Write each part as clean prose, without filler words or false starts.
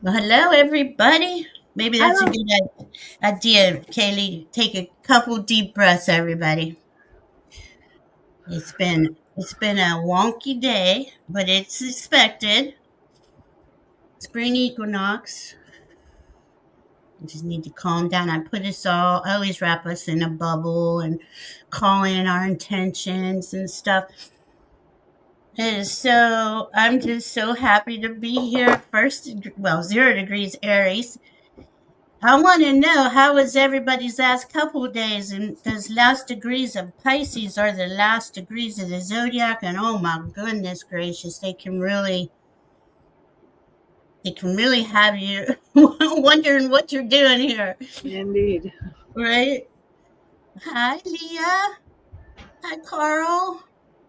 Well, hello, everybody. Maybe that's a Hello. good idea, Kayleigh. Take a couple deep breaths, everybody. It's been a wonky day, but it's expected. Spring equinox. I just need to calm down. I always wrap us in a bubble and call in our intentions and stuff. And so I'm just so happy to be here. Well, 0 degrees Aries. I want to know how was everybody's last couple of days, and those last degrees of Pisces are the last degrees of the zodiac, and oh my goodness gracious, they can really have you wondering what you're doing here, Indeed. right? Hi, Leah. Hi, Carl.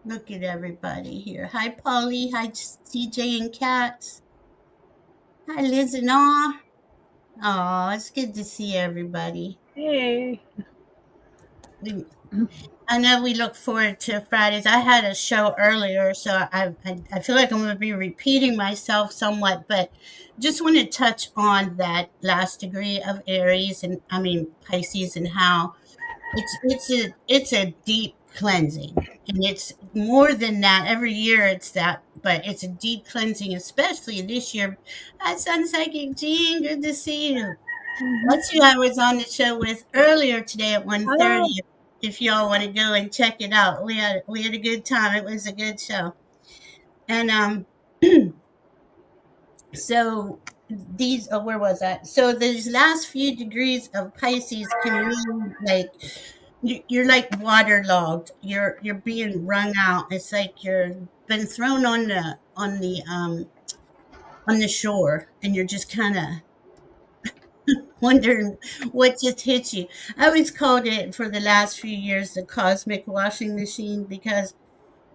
Look at everybody here. Hi, Polly. Hi, CJ and Cats. Hi, Liz and all. Oh, it's good to see everybody. Hey. We I know we look forward to Fridays. I had a show earlier, so I feel like I'm going to be repeating myself somewhat, but just want to touch on that last degree of Aries and I mean Pisces and how it's a deep cleansing, and it's more than that. Every year it's that, but it's a deep cleansing, especially this year. Hi, Sun Psychic Jean, good to see you. That's who I was on the show with earlier today at one Hello. thirty. If y'all want to go and check it out, we had a good time. It was a good show, and so these. Oh, where was that? So these last few degrees of Pisces can really like you're like waterlogged. You're being wrung out. It's like you're been thrown on the shore, and you're just kind of wondering what just hit you. I always called it for the last few years the cosmic washing machine because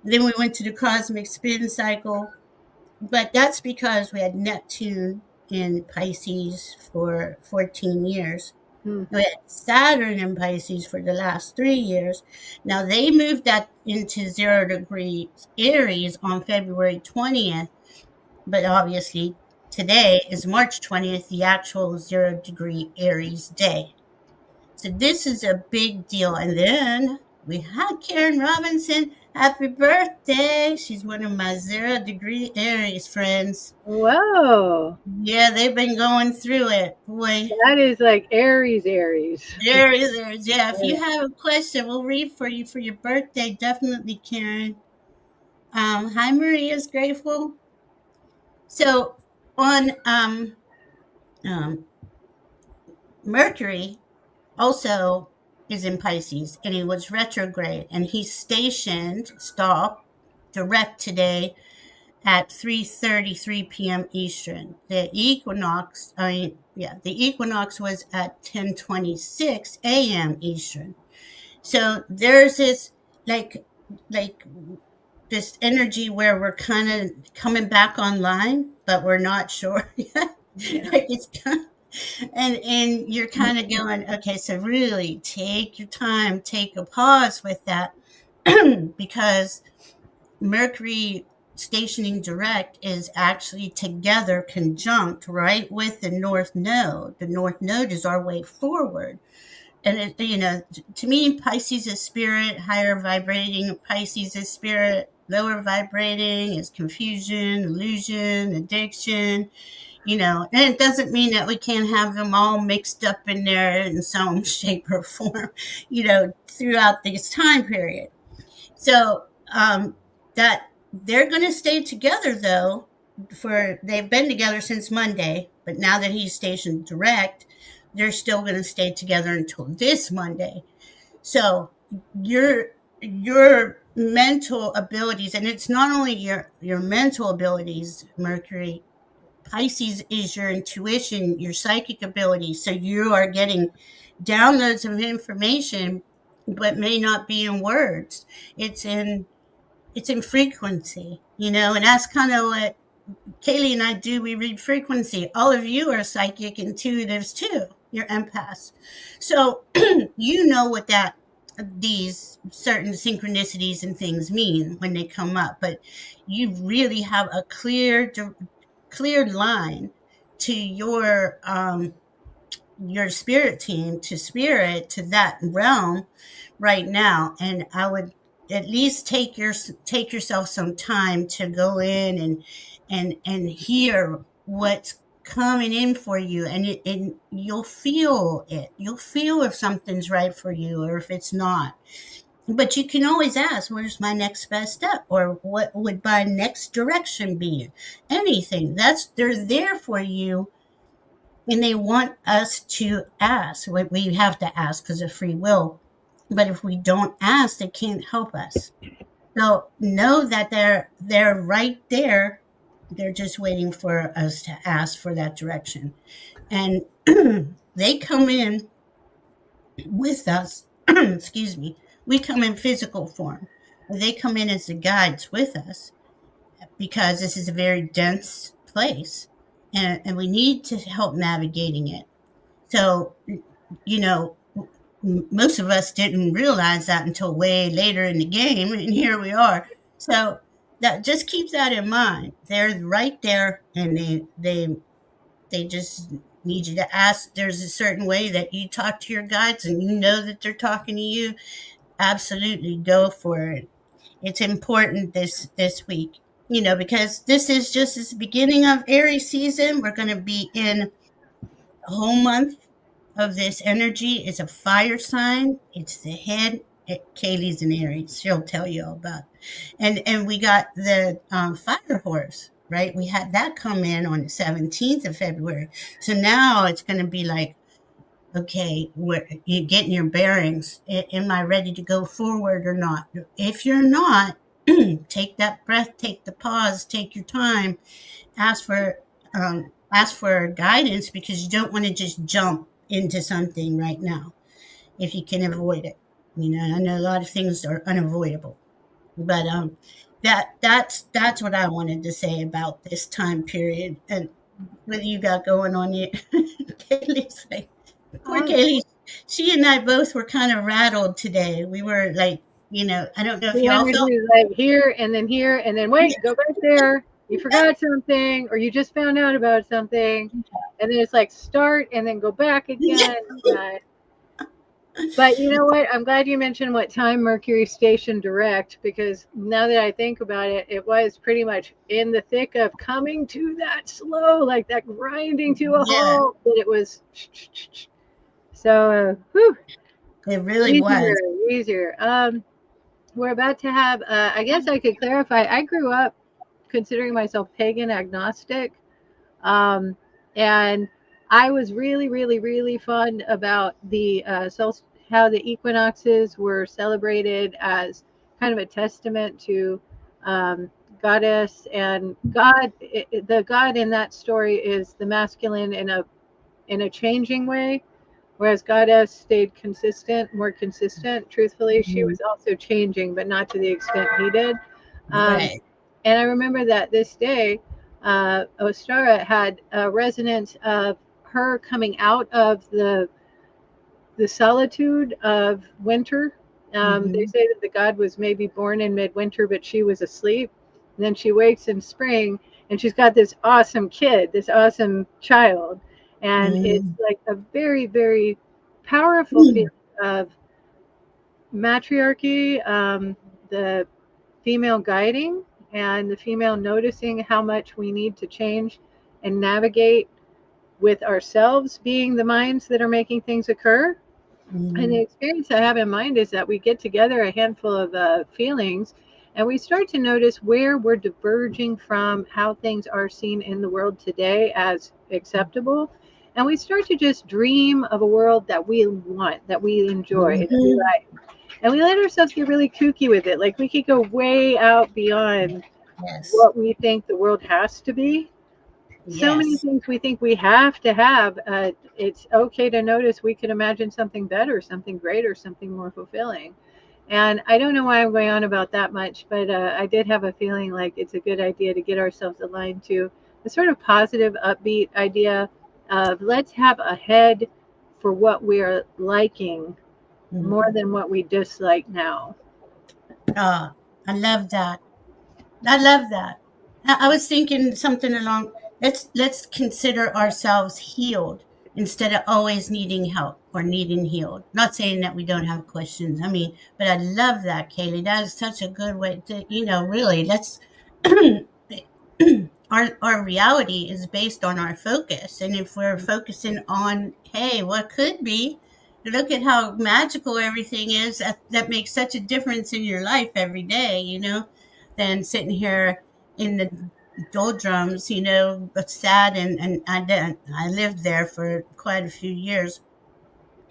then we went to the cosmic spin cycle. But that's because we had Neptune in Pisces for 14 years. Hmm. We had Saturn in Pisces for the last 3 years. Now they moved that into 0 degrees Aries on February 20th, but obviously today is March 20th, the actual 0 degree Aries day. So this is a big deal. And then we had Karen Robinson. Happy birthday. She's one of my 0 degree Aries friends. Whoa. Yeah, they've been going through it. Boy, That is like Aries, Aries. there is. Yeah, if you have a question, we'll read for you for your birthday. Definitely, Karen. Hi, Maria's grateful. So on um, Mercury, also is in Pisces, and he was retrograde, and he's stationed, stop, direct today at 3:33 p.m. Eastern. The equinox was at 10:26 a.m. Eastern. So there's this like like this energy where we're kind of coming back online, but we're not sure yet. Yeah. Like it's kind and you're kind of going, okay, so really take your time, take a pause with that because Mercury stationing direct is actually together conjunct right with the north node. The north node is our way forward. And to me, Pisces is spirit, higher vibrating. Pisces is spirit, lower vibrating is confusion, illusion, addiction. And it doesn't mean that we can't have them all mixed up in there in some shape or form, throughout this time period. So that they're going to stay together though. For they've been together since Monday, but now that he's stationed direct, they're still going to stay together until this Monday. So your mental abilities, and it's not only your mental abilities, Mercury. Pisces is your intuition, your psychic abilities. So you are getting downloads of information, but may not be in words. It's in it's in frequency, and that's kind of what Kayleigh and I do. We read frequency. All of you are psychic intuitives too. You're empaths. So you know what that these certain synchronicities and things mean when they come up, but you really have a clear line to your spirit team, to spirit, to that realm right now. And I would at least take yourself some time to go in and hear what's coming in for you, and you'll feel it. You'll feel if something's right for you or if it's not. But you can always ask, where's my next best step? Or what would my next direction be? Anything. They're there for you, and they want us to ask. We have to ask because of free will. But if we don't ask, they can't help us. So know that they're right there. They're just waiting for us to ask for that direction. And they come in with us. Excuse me. We come in physical form. They come in as the guides with us because this is a very dense place, and we need to help navigating it. So, most of us didn't realize that until way later in the game, and here we are. So that just keep that in mind. They're right there, and they just need you to ask. There's a certain way that you talk to your guides, and you know that they're talking to you. Absolutely, go for it. It's important this week, because this is just the beginning of Aries season. We're going to be in a whole month of this energy. It's a fire sign. It's the head. Kayleigh's an Aries. She'll tell you all about it. And we got the fire horse, right? We had that come in on the 17th of February. So now it's going to be like, okay, you're getting your bearings. Am I ready to go forward or not? If you're not, take that breath, take the pause, take your time, ask for guidance, because you don't want to just jump into something right now if you can avoid it. I know a lot of things are unavoidable, but that's what I wanted to say about this time period. And what you got going on here? Kayleigh's like, poor Kayleigh. She and I both were kind of rattled today. We were like, I don't know if The y'all energy felt. is like here, and then wait, go back there. You forgot something, or you just found out about something, and then it's like start and then go back again. But you know what? I'm glad you mentioned what time Mercury stationed direct, because now that I think about it, it was pretty much in the thick of coming to that slow, like that grinding to a Yeah, halt. That it was so. Whew, it really was. easier. We're about to have. I guess I could clarify. I grew up considering myself pagan agnostic, and I was really, really, really fun about the how the equinoxes were celebrated as kind of a testament to goddess and God. The God in that story is the masculine in a changing way, whereas goddess stayed consistent, more consistent. Truthfully, she Mhm. was also changing, but not to the extent he did. Um, Right. and I remember that this day, Ostara had a resonance of her coming out of the solitude of winter. They Hmm. say that the god was maybe born in midwinter, but she was asleep. And then she wakes in spring, and she's got this awesome kid, this awesome child. And it's Hmm. like a very, very powerful feeling of matriarchy, the female guiding, and the female noticing how much we need to change and navigate with ourselves being the minds that are making things occur. And the Hmm. experience I have in mind is that we get together a handful of feelings, and we start to notice where we're diverging from how things are seen in the world today as acceptable. And we start to just dream of a world that we want, that we enjoy, that we Hmm. like. And we let ourselves get really kooky with it. Like we could go way out beyond Yes. what we think the world has to be. So many Yes. things we think we have to have. It's okay to notice we can imagine something better, something greater, something more fulfilling. And I don't know why I'm going on about that much, but I did have a feeling like it's a good idea to get ourselves aligned to the sort of positive, upbeat idea of let's have a head for what we're liking more Mhm. than what we dislike now. Ah, I love that. I love that. I was thinking something along. let's consider ourselves healed instead of always needing help or needing healed. Not saying that we don't have questions. I mean, but I love that, Kaylee. That is such a good way to, really let's our reality is based on our focus. And if we're focusing on, hey, what could be, look at how magical everything is. That makes such a difference in your life every day, than sitting here in the doldrums, but sad. And I lived there for quite a few years,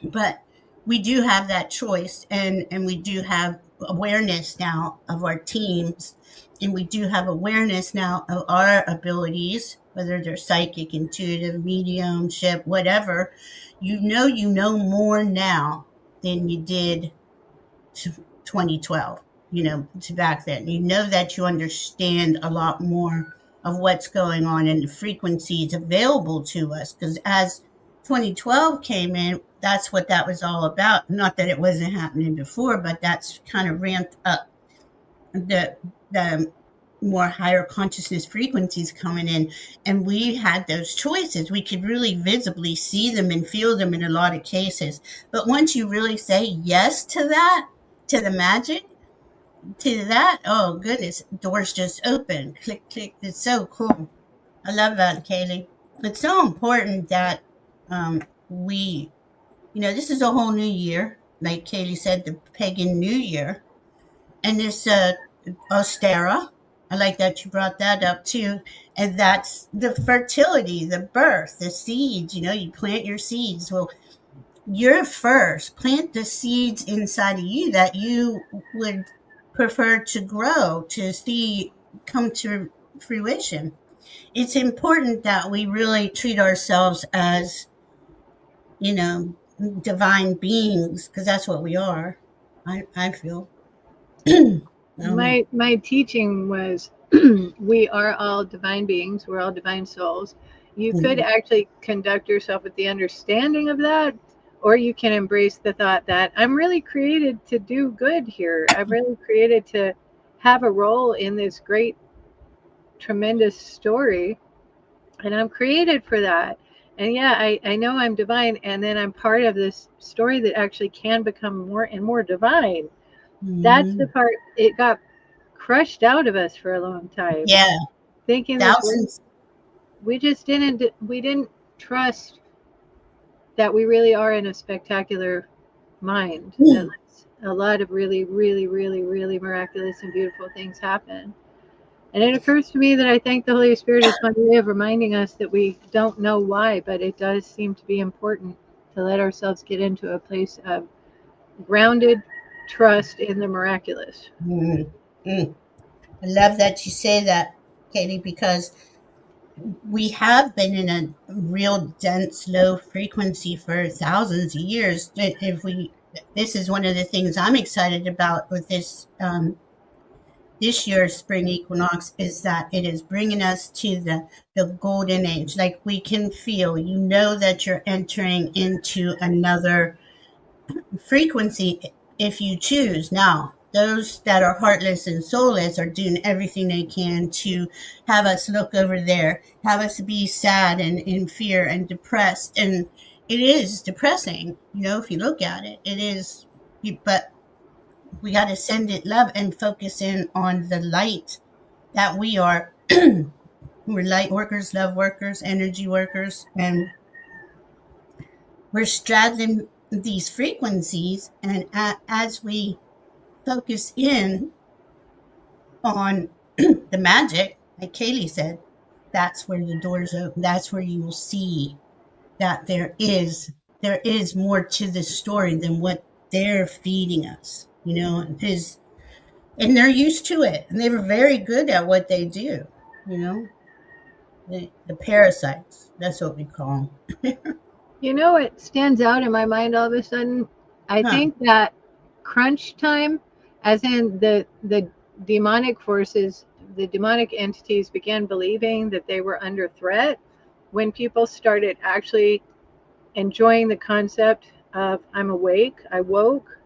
but we do have that choice, and we do have awareness now of our teams, and we do have awareness now of our abilities, whether they're psychic, intuitive, mediumship, whatever. You know more now than you did to 2012, to back then. You know that you understand a lot more of what's going on and the frequencies available to us. Because as 2012 came in, that's what that was all about. Not that it wasn't happening before, but that's kind of ramped up the more higher consciousness frequencies coming in. And we had those choices. We could really visibly see them and feel them in a lot of cases. But once you really say yes to that, to the magic, to that, oh goodness, doors just open. Click, click. It's so cool. I love that, Kaylee. It's so important that we, this is a whole new year. Like Kaylee said, the pagan new year. And this Ostera, I like that you brought that up too. And that's the fertility, the birth, the seeds. You plant your seeds. Well, you're first. Plant the seeds inside of you that you would prefer to grow, to see come to fruition. It's important that we really treat ourselves as, you know, divine beings, because that's what we are. I feel. My teaching was we are all divine beings, we're all divine souls. You could actually conduct yourself with the understanding of that, or you can embrace the thought that I'm really created to do good here. I'm really created to have a role in this great, tremendous story, and I'm created for that. And yeah, I know I'm divine, and then I'm part of this story that actually can become more and more divine. That's the part it got crushed out of us for a long time, Yeah, thinking this way. thousands. We didn't trust that we really are in a spectacular mind, that a lot of really, really, really, really miraculous and beautiful things happen. And it occurs to me that I think the Holy Spirit is one way of reminding us that we don't know why, but it does seem to be important to let ourselves get into a place of grounded trust in the miraculous. Mm, mm. I love that you say that, Katie, because we have been in a real dense, low frequency for thousands of years. If we, this is one of the things I'm excited about with this year's spring equinox, is that it is bringing us to the golden age. Like, we can feel, that you're entering into another frequency if you choose. Now, those that are heartless and soulless are doing everything they can to have us look over there, have us be sad and in fear and depressed. And it is depressing, if you look at it. It is, but we got to send it love and focus in on the light that we are. We're light workers, love workers, energy workers, and we're straddling these frequencies. And as we focus in on the magic, like Kaylee said, that's where the doors open. That's where you will see that there is more to the story than what they're feeding us. And they're used to it, and they were very good at what they do. The parasites. That's what we call them. You know what stands out in my mind all of a sudden? I Huh. think that crunch time, as in the demonic forces, the demonic entities began believing that they were under threat when people started actually enjoying the concept of I'm awake, I woke.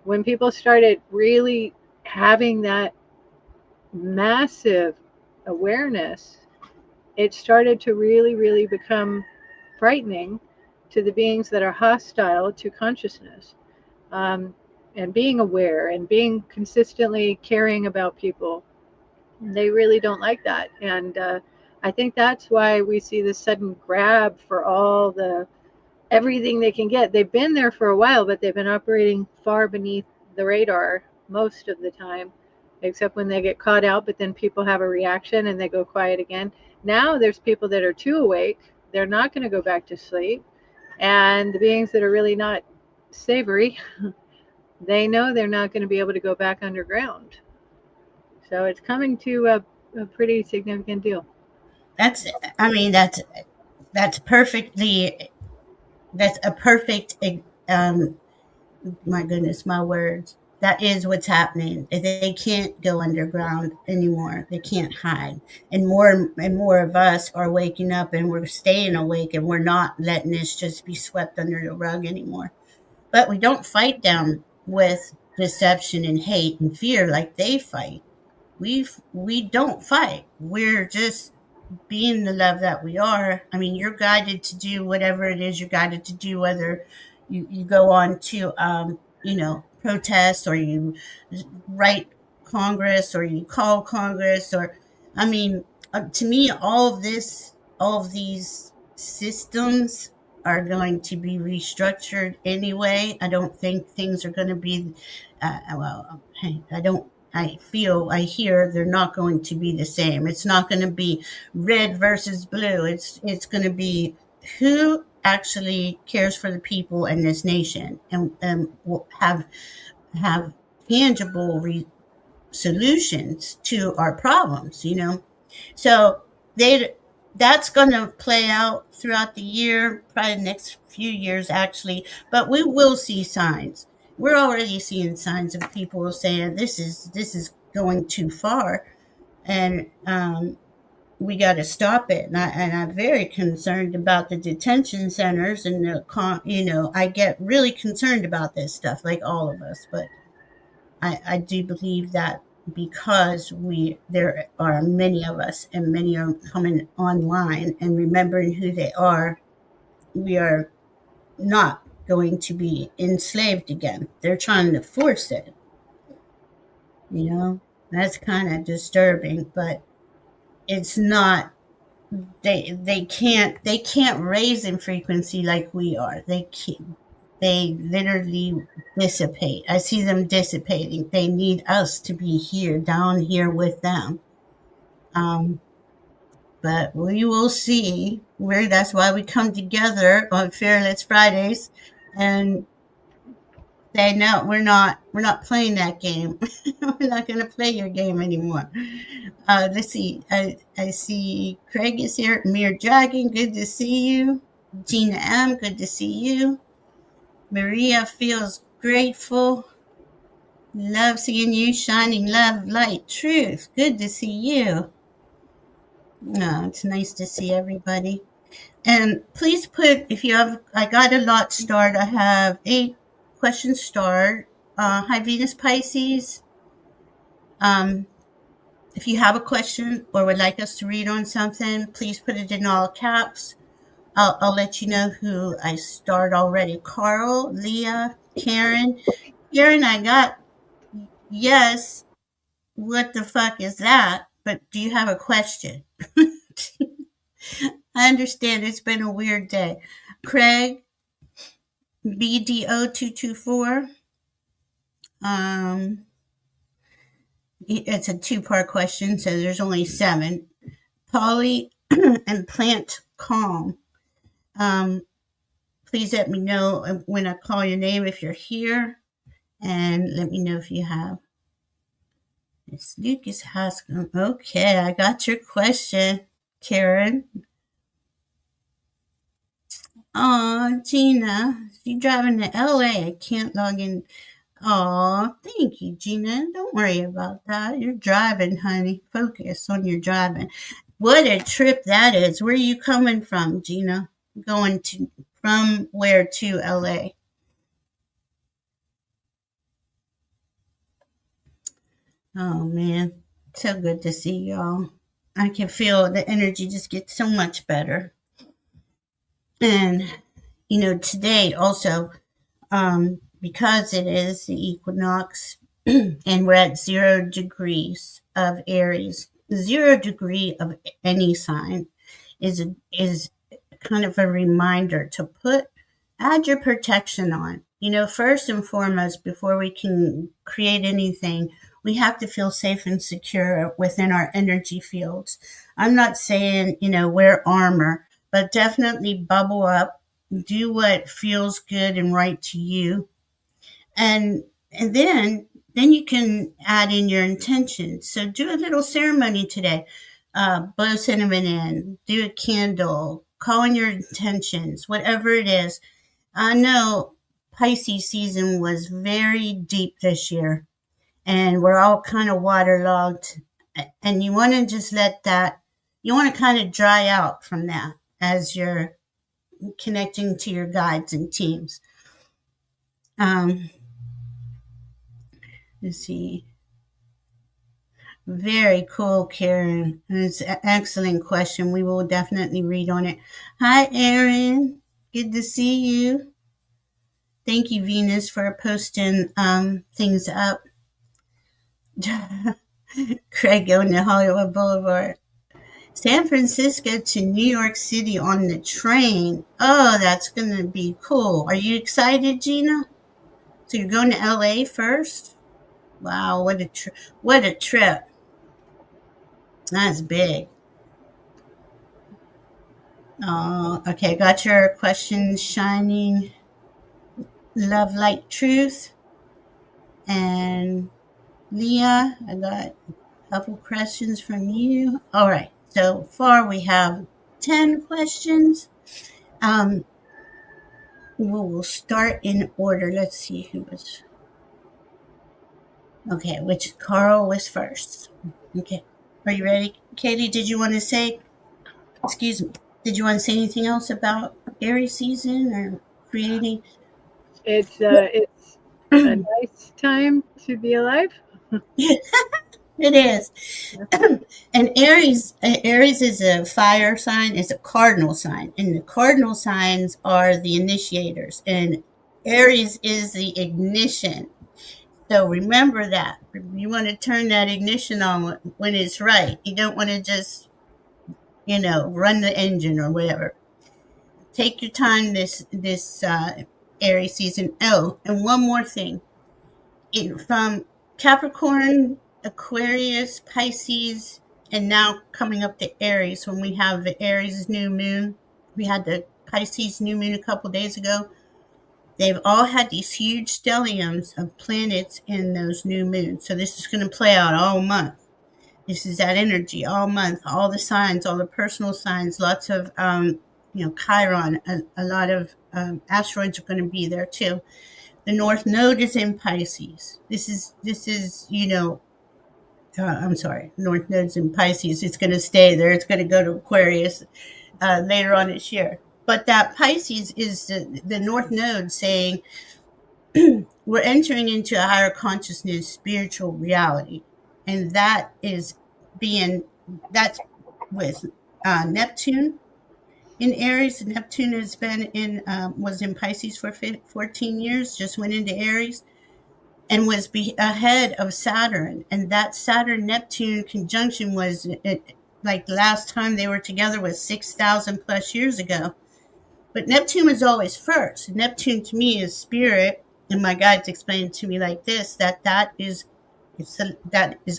When people started really having that massive awareness it started to really, really become frightening to the beings that are hostile to consciousness, um, and being aware and being consistently caring about people. They really don't like that. And I think that's why we see this sudden grab for all the everything they can get. They've been there for a while, but they've been operating far beneath the radar most of the time, except when they get caught out, but then people have a reaction and they go quiet again. Now there's people that are too awake. They're not going to go back to sleep. And the beings that are really not savory, they know they're not going to be able to go back underground. So it's coming to a pretty significant deal. That's, I mean, that's perfectly, that's a perfect, um, my goodness, my words. That is what's happening. They can't go underground anymore. They can't hide. And more of us are waking up and we're staying awake and we're not letting this just be swept under the rug anymore. But we don't fight down with deception and hate and fear like they fight. We don't fight. We're just being the love that we are. I mean, you're guided to do whatever it is you're guided to do, whether you go on to, protest, or you write Congress, or you call Congress, or, I mean, to me, all of these systems are going to be restructured anyway. I don't think things are going to be, well, hey, I hear they're not going to be the same. It's not going to be red versus blue. It's going to be who actually cares for the people in this nation, and will have tangible solutions to our problems. So they that's going to play out throughout the year, probably the next few years actually. But we will see signs. We're already seeing signs of people saying this is going too far, and we got to stop it. And I'm very concerned about the detention centers and I get really concerned about this stuff, like all of us. But I do believe that because there are many of us and many are coming online and remembering who they are, we are not going to be enslaved again. They're trying to force it, you know. That's kind of disturbing, but it's not. They can't raise in frequency like we are. They can't. They literally dissipate. I see them dissipating. They need us to be here, down here with them. Um, but we will see where. That's why we come together on Fearless Fridays, and say no, we're not playing that game. We're not going to play your game anymore. Let's see. I see Craig is here. Mir Dragon, good to see you. Gina M, good to see you. Maria feels grateful. Love seeing you. Shining love, light, truth. Good to see you. It's nice to see everybody. And please put, if you have, I got a lot starred. I have 8 questions starred. Hi, Venus Pisces. Um, if you have a question or would like us to read on something, please put it in all caps. I'll let you know who I starred already. Carl, Leah, Karen. Karen, I got yes. What the fuck is that? But do you have a question? I understand it's been a weird day. Craig, BDO224. It's a 2-part question, so there's only 7. Polly and Plant Calm. Please let me know when I call your name if you're here, and let me know if you have. It's Lucas Haskell. Okay, I got your question, Karen. Oh, Gina, you driving to LA. I can't log in. Oh, thank you, Gina. Don't worry about that. You're driving, honey. Focus on your driving. What a trip that is. Where are you coming from, Gina? Going to from where to LA? Oh man, so good to see y'all. I can feel the energy just gets so much better. And, today also, because it is the equinox and we're at 0 degrees of Aries, 0 degree of any sign is kind of a reminder to add your protection on. First and foremost, before we can create anything, we have to feel safe and secure within our energy fields. I'm not saying, wear armor, but definitely bubble up, do what feels good and right to you. And then you can add in your intentions. So do a little ceremony today. Blow cinnamon in, do a candle, call in your intentions, whatever it is. I know Pisces season was very deep this year, and we're all kind of waterlogged. And you want to just you want to kind of dry out from that as you're connecting to your guides and teams. Let's see. Very cool, Karen. It's an excellent question. We will definitely read on it. Hi, Erin. Good to see you. Thank you, Venus, for posting things up. Craig going to Hollywood Boulevard. San Francisco to New York City on the train. Oh, that's going to be cool. Are you excited, Gina? So you're going to LA first? Wow, what a trip. That's big. Oh, okay. Got your questions shining. Love, light, truth. And Leah, I got a couple questions from you. All right. So far, we have 10 questions. We'll start in order. Let's see who was. Okay, which Carl was first. Okay. Are you ready? Katie, did you want to say, excuse me, did you want to say anything else about Aries season or creating? It's a nice time to be alive. It is. And Aries is a fire sign, it's a cardinal sign. And the cardinal signs are the initiators. And Aries is the ignition. So remember that. You want to turn that ignition on when it's right. You don't want to just, run the engine or whatever. Take your time this Aries season. Oh, and one more thing. From Capricorn, Aquarius, Pisces, and now coming up to Aries, when we have the Aries new moon. We had the Pisces new moon a couple days ago. They've all had these huge stelliums of planets in those new moons. So this is going to play out all month. This is that energy all month, all the signs, all the personal signs, lots of, Chiron, a lot of asteroids are going to be there too. The North Node is in Pisces. This is I'm sorry, North Node's in Pisces. It's going to stay there. It's going to go to Aquarius later on this year. But that Pisces is the North Node saying we're entering into a higher consciousness, spiritual reality. And that's with Neptune in Aries. Neptune was in Pisces for 14 years, just went into Aries, and was ahead of Saturn. And that Saturn-Neptune conjunction was, like the last time they were together was 6,000 plus years ago. But Neptune was always first. Neptune to me is spirit, and my guides explained to me like this, that is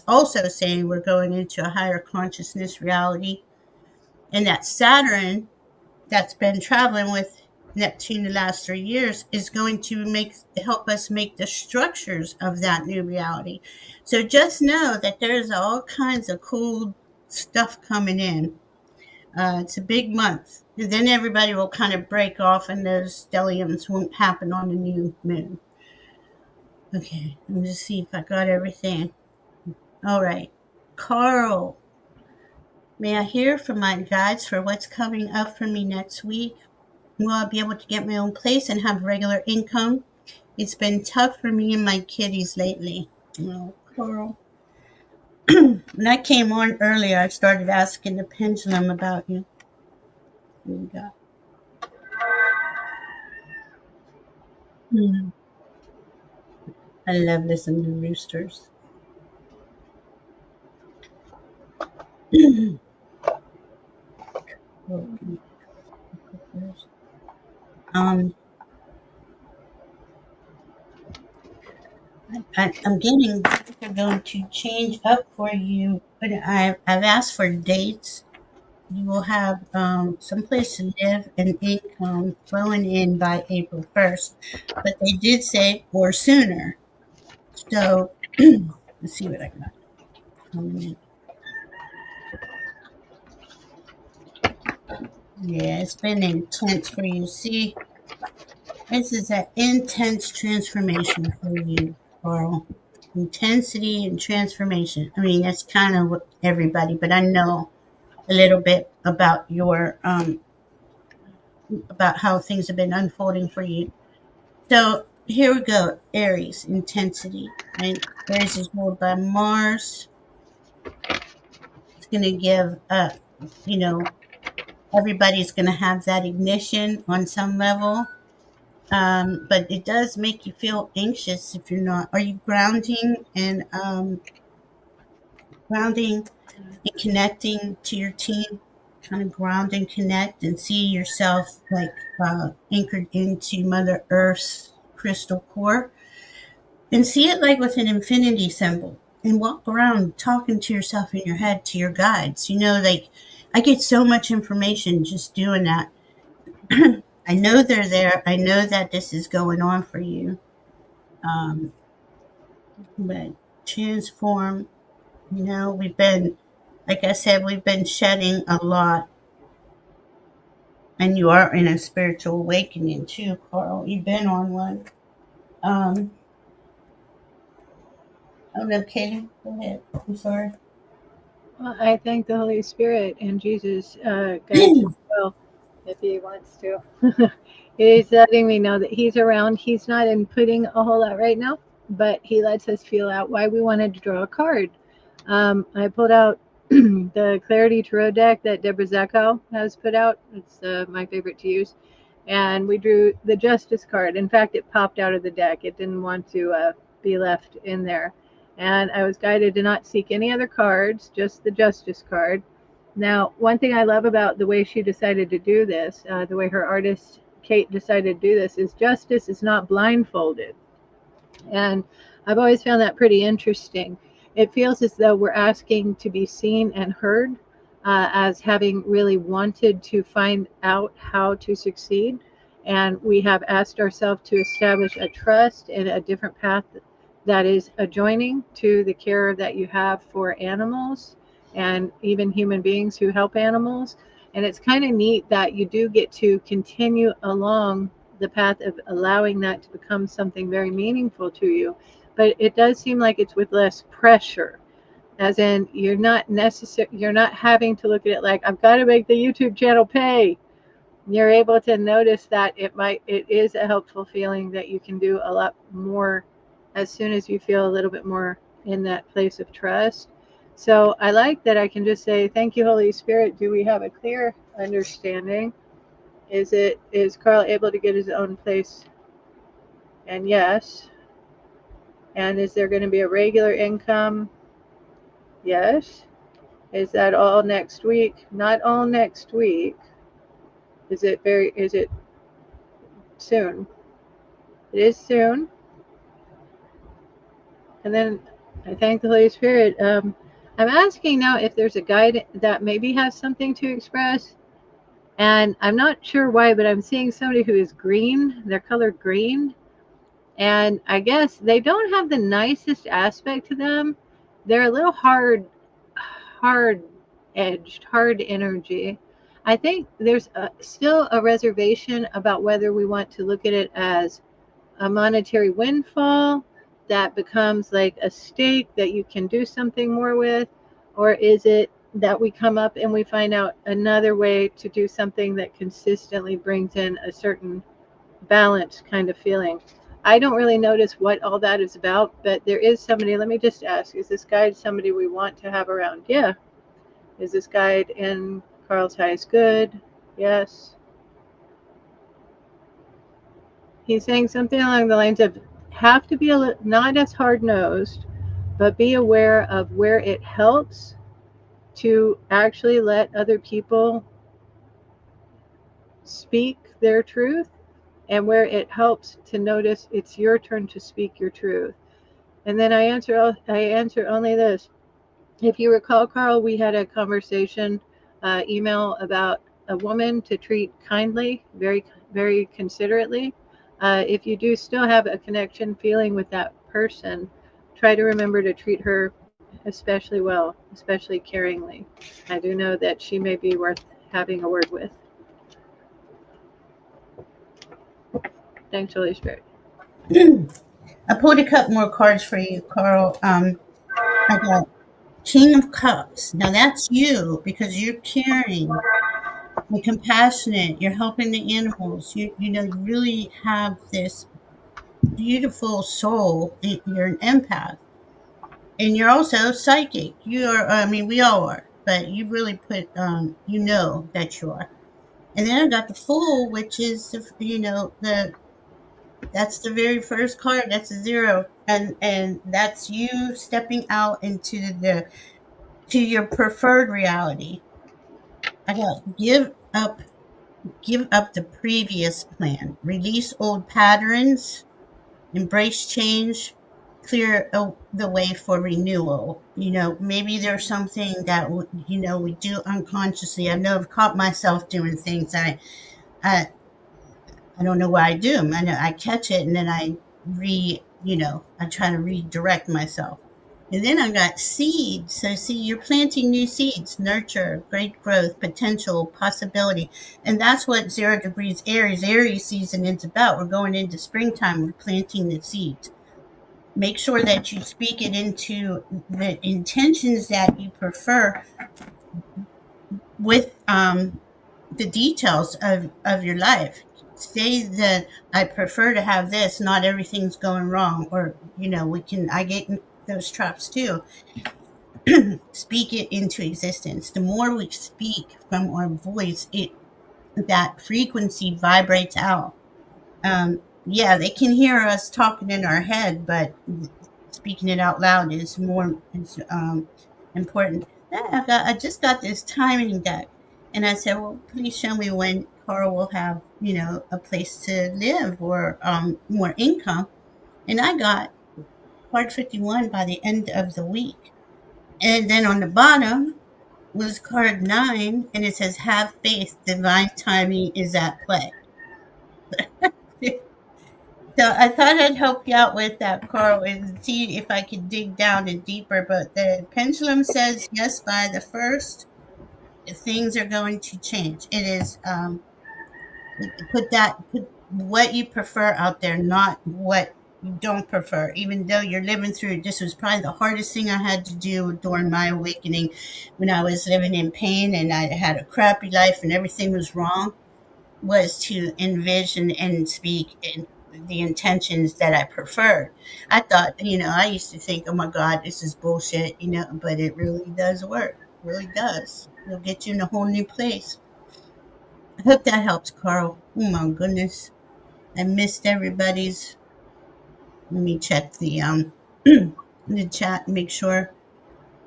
also saying we're going into a higher consciousness reality. And that Saturn that's been traveling with Neptune the last 3 years is going to help us make the structures of that new reality. So just know that there's all kinds of cool stuff coming in. It's a big month. And then everybody will kind of break off and those stelliums won't happen on the new moon. Okay, let me just see if I got everything. All right. Carl, may I hear from my guides for what's coming up for me next week? Will I be able to get my own place and have regular income? It's been tough for me and my kiddies lately. Oh, Carl. When I came on earlier, I started asking the pendulum about you. What we got? I love listening to roosters. um, I'm getting, they're going to change up for you, but I've asked for dates. You will have someplace to live and income flowing in by April 1st, but they did say or sooner. So let's see what I got coming in. Yeah, it's been intense for you. See, this is an intense transformation for you, Carl. Intensity and transformation. I mean, that's kind of what everybody, but I know a little bit about how things have been unfolding for you. So here we go. Aries, intensity. Right? Aries is ruled by Mars. It's going to give everybody's going to have that ignition on some level. But it does make you feel anxious if you're not. Are you grounding and connecting to your team? Kind of ground and connect and see yourself like anchored into Mother Earth's crystal core, and see it like with an infinity symbol, and walk around talking to yourself in your head to your guides. Like I get so much information just doing that. I know they're there. I know that this is going on for you. Um, but transform, we've been, like I said, we've been shedding a lot. And you are in a spiritual awakening too, Carl. You've been on one. Um, oh no, Katie, go ahead. I'm sorry. Well, I thank the Holy Spirit and Jesus guides as well if he wants to. He's letting me know that he's around. He's not inputting a whole lot right now, but he lets us feel out why we wanted to draw a card. I pulled out the Clarity Tarot deck that Deborah Zackow has put out. It's my favorite to use. And we drew the Justice card. In fact, it popped out of the deck. It didn't want to be left in there. And I was guided to not seek any other cards, just the Justice card. Now, one thing I love about the way she decided to do this, the way her artist Kate decided to do this, is justice is not blindfolded. And I've always found that pretty interesting. It feels as though we're asking to be seen and heard, as having really wanted to find out how to succeed. And we have asked ourselves to establish a trust and a different path that is adjoining to the care that you have for animals and even human beings who help animals. And it's kind of neat that you do get to continue along the path of allowing that to become something very meaningful to you. But it does seem like it's with less pressure, as in you're not having to look at it like, I've got to make the YouTube channel pay. You're able to notice that it is a helpful feeling that you can do a lot more as soon as you feel a little bit more in that place of trust. So I like that I can just say, thank you, Holy Spirit. Do we have a clear understanding? Is Carl able to get his own place? And yes. And is there going to be a regular income? Yes. Is that all next week? Not all next week. Is it soon? It is soon. And then I thank the Holy Spirit. I'm asking now if there's a guide that maybe has something to express. And I'm not sure why, but I'm seeing somebody who is green. They're colored green. And I guess they don't have the nicest aspect to them. They're a little hard edged, hard energy. I think there's still a reservation about whether we want to look at it as a monetary windfall that becomes like a stake that you can do something more with, or is it that we come up and we find out another way to do something that consistently brings in a certain balanced kind of feeling. I don't really notice what all that is about, but there is somebody. Let me just ask: is this guide somebody we want to have around? Yeah. Is this guide in Carl's highest good? Yes. He's saying something along the lines of have to be not as hard nosed, but be aware of where it helps to actually let other people speak their truth, and where it helps to notice it's your turn to speak your truth. And then I answer only this. If you recall, Carl, we had a conversation, email about a woman to treat kindly, very, very considerately. If you do still have a connection feeling with that person, try to remember to treat her especially well, especially caringly. I do know that she may be worth having a word with. Thanks, Holy Spirit. I pulled a couple more cards for you, Carl. I got King of Cups. Now that's you because you're caring, you're compassionate, you're helping the animals. You really have this beautiful soul. You're an empath, and you're also psychic. I mean, we all are, but you really put, that you are. And then I got the Fool, which is, that's the very first card. That's a zero, and that's you stepping out into to your preferred reality. I got give up the previous plan, release old patterns, embrace change, clear the way for renewal. Maybe there's something that we do unconsciously. I know I've caught myself doing things I I don't know why I do them. I know I catch it and then I try to redirect myself. And then I got seeds. So see, you're planting new seeds, nurture, great growth, potential, possibility. And that's what 0 degrees Aries season is about. We're going into springtime. We're planting the seeds. Make sure that you speak it into the intentions that you prefer with the details of your life. Say that I prefer to have this, not everything's going wrong, or I get in those traps too. Speak it into existence. The more we speak from our voice, that frequency vibrates out. Yeah, they can hear us talking in our head, but speaking it out loud is more important. I just got this timing deck, and I said, "Well, please show me when Carl will have a place to live or more income." And I got card 51 by the end of the week, and then on the bottom was card 9, and it says, "Have faith, divine timing is at play." So I thought I'd help you out with that, Carl, and see if I could dig down and deeper. But the pendulum says yes, by the first, things are going to change. It is put what you prefer out there, not what you don't prefer. Even though you're living through, this was probably the hardest thing I had to do during my awakening, when I was living in pain and I had a crappy life and everything was wrong, was to envision and speak in the intentions that I preferred. I thought, I used to think, oh my God, this is bullshit, but it really does work. It really does. It'll get you in a whole new place. I hope that helps, Carl. Oh my goodness. I missed everybody's. Let me check the chat and make sure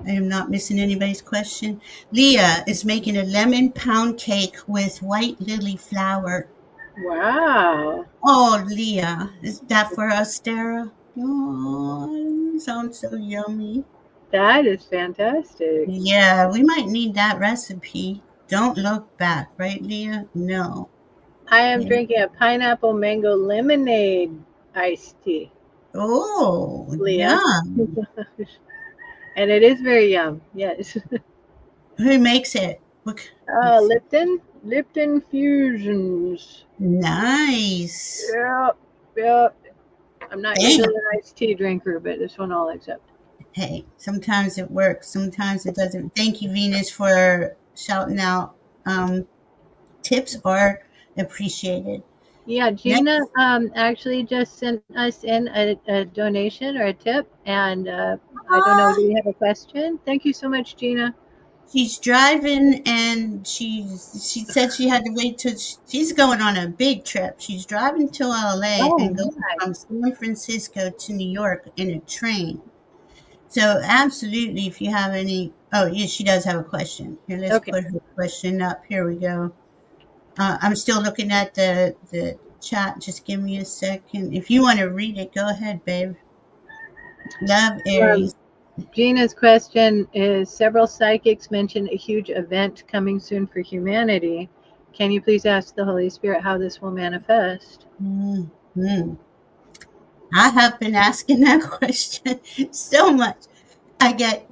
I am not missing anybody's question. Leah is making a lemon pound cake with white lily flower. Wow. Oh, Leah, is that for us, Sarah? Oh, sounds so yummy. That is fantastic. Yeah, we might need that recipe. Don't look back, right, Leah? No. I am Yeah. drinking a pineapple mango lemonade iced tea, Oh, Leah. yum. And it is very yum. Yes. Who makes it? Look, Lipton Fusions. nice. Yep. Yep. I'm not Damn. usually an iced tea drinker, but this one I'll accept. Hey, sometimes it works, sometimes it doesn't. Thank you, Venus, for shouting out. Tips are appreciated. Yeah, Gina Next, actually just sent us in a donation or a tip, and I don't know. ah, Do we have a question? Thank you so much, Gina. she's driving, and she said she had to wait till she's going on a big trip. She's driving to LA Oh and going my. from San Francisco to New York in a train. So absolutely, if you have any, oh yeah, she does have a question. Here, let's Okay. put her question up. Here we go. I'm still looking at the chat. Just give me a second. If you want to read it, go ahead, babe. Love Um, Aries. Gina's question is: several psychics mentioned a huge event coming soon for humanity. Can you please ask the Holy Spirit how this will manifest? Mhm. I have been asking that question so much. I get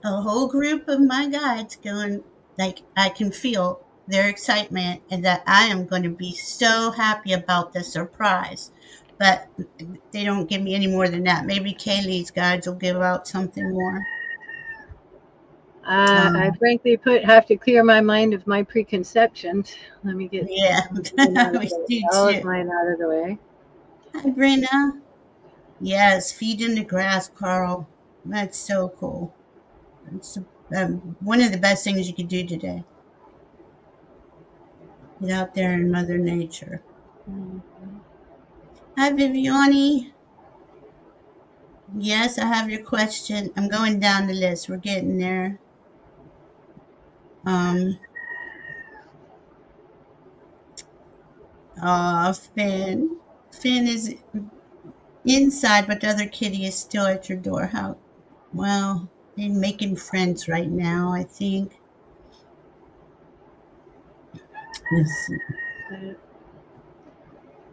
a whole group of my guides going, like, I can feel their excitement and that I am going to be so happy about the surprise. But they don't give me any more than that. Maybe Kayleigh's guides will give out something more. I Um, frankly have to clear my mind of my preconceptions. Let me get yeah, we do all of too. mine out of the way. Hi, Brenda. Yes, feed in the grass, Carl. That's so cool. It's one of the best things you could do today. Get out there in Mother Nature. Hi, Viviani. Yes, I have your question. I'm going down the list. We're getting there. Um, Finn. Finn is inside, but the other kitty is still at your door. How? Well, they're making friends right now, I think. Let's see.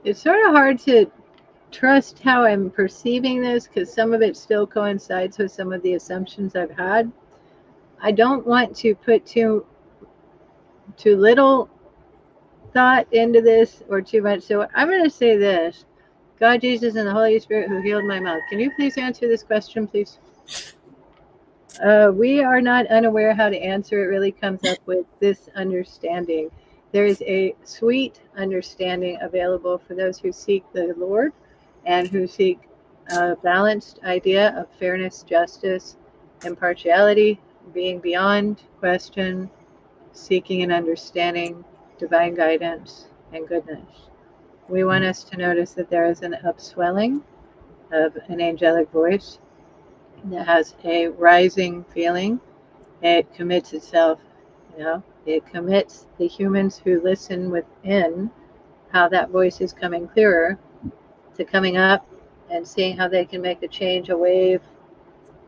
It's sort of hard to trust how I'm perceiving this because some of it still coincides with some of the assumptions I've had. I don't want to put too little thought into this or too much. So I'm going to say this: God, Jesus, and the Holy Spirit who healed my mouth. Can you please answer this question, please? We are not unaware how to answer. It really comes up with this understanding. There is a sweet understanding available for those who seek the Lord and who seek a balanced idea of fairness, justice, impartiality, being beyond question, seeking and understanding divine guidance and goodness. We want us to notice that there is an upswelling of an angelic voice that has a rising feeling. It commits itself, it commits the humans who listen within how that voice is coming clearer to coming up and seeing how they can make a change, a wave,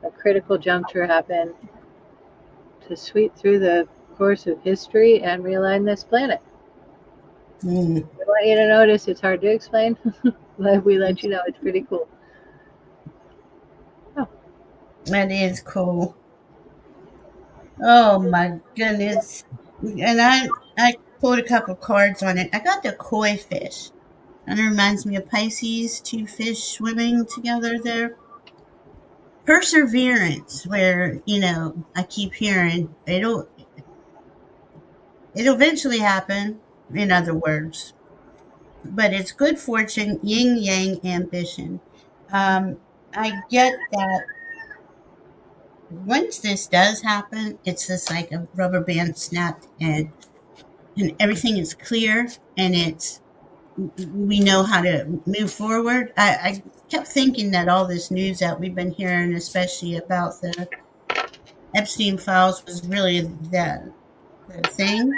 a critical juncture happen to sweep through the course of history and realign this planet. Mm, I want you to notice it's hard to explain, but we let you know it's pretty cool. Oh, that is cool. Oh my goodness. And I pulled a couple cards on it. I got the koi fish. Kind of reminds me of Pisces, two fish swimming together there. Perseverance, where, I keep hearing it'll eventually happen, in other words. But it's good fortune, yin yang ambition. I get that once this does happen, it's just like a rubber band snapped and everything is clear and we know how to move forward. I kept thinking that all this news that we've been hearing, especially about the Epstein files, was really the thing.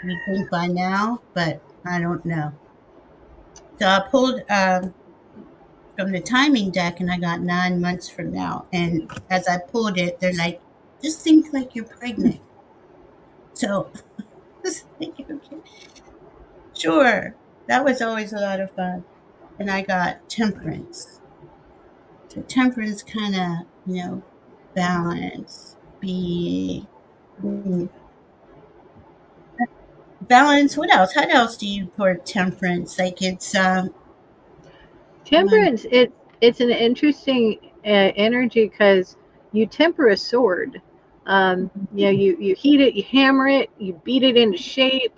We think by now, but I don't know. So I pulled from the timing deck, and I got 9 months from now. And as I pulled it, they're like, "Just think like you're pregnant." So, okay, sure, that was always a lot of fun. And I got temperance. So temperance kind of, balance, be balance. What else? How else do you put temperance? Like it's my, temperance, it's an interesting energy because you temper a sword. You heat it, you hammer it, you beat it into shape,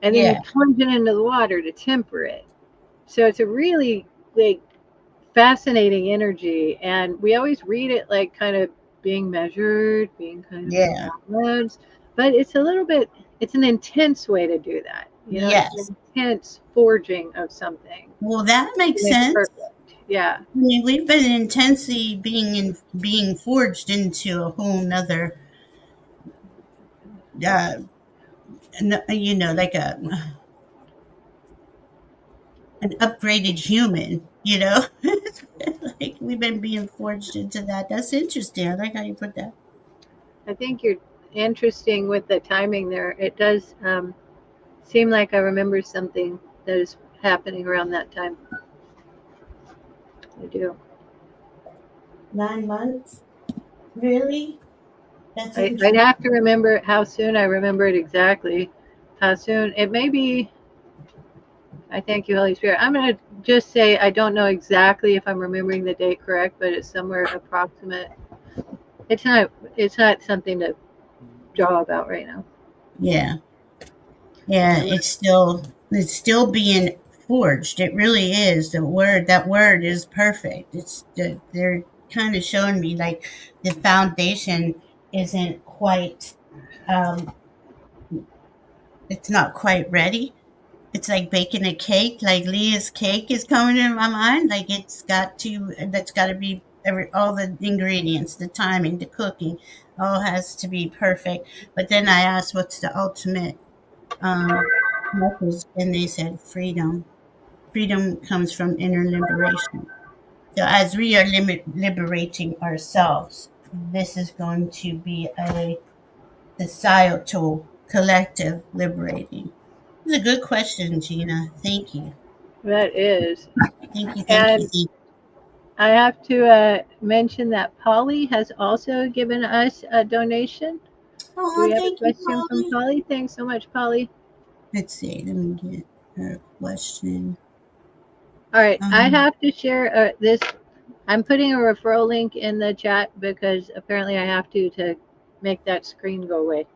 and then you Yeah. plunge it into the water to temper it. So it's a really like fascinating energy, and we always read it like kind of being measured, being kind of Yeah. balanced, but it's a little bit, it's an intense way to do that. You know, it's Yes. an intense forging of something. Well, that makes And it's sense. perfect. Yeah. I mean, we've been intensely being forged into a whole nother, uh, like an upgraded human. Like we've been being forged into that. That's interesting. I like how you put that. I think you're interesting with the timing there. It does seem like I remember something that is happening around that time. I do. 9 months, really? That's I'd interesting. have to remember how soon. I remember it exactly. How soon? It may be. I thank you, Holy Spirit. I'm going to just say I don't know exactly if I'm remembering the date correct, but it's somewhere approximate. It's not. It's not something to draw about right now. Yeah, yeah. It's still being forged. It really is. That word is perfect. They're kind of showing me like the foundation isn't quite. Um, it's not quite ready. It's like baking a cake. Like Leah's cake is coming in my mind. Like that's got to be all the ingredients, the timing, the cooking, all has to be perfect. But then I asked, what's the ultimate message? And they said freedom. Freedom comes from inner liberation. So as we are liberating ourselves, this is going to be a societal, collective liberating. It's a good question, Gina. Thank you. That is. Thank you. Thank you. And Thank you. I have to mention that Polly has also given us a donation. Do we Oh, have a thank you, question from Polly. Polly? Thanks so much, Polly. Let's see. Let me get her question. All right, I Um, have to share this. I'm putting a referral link in the chat because apparently I have to make that screen go away.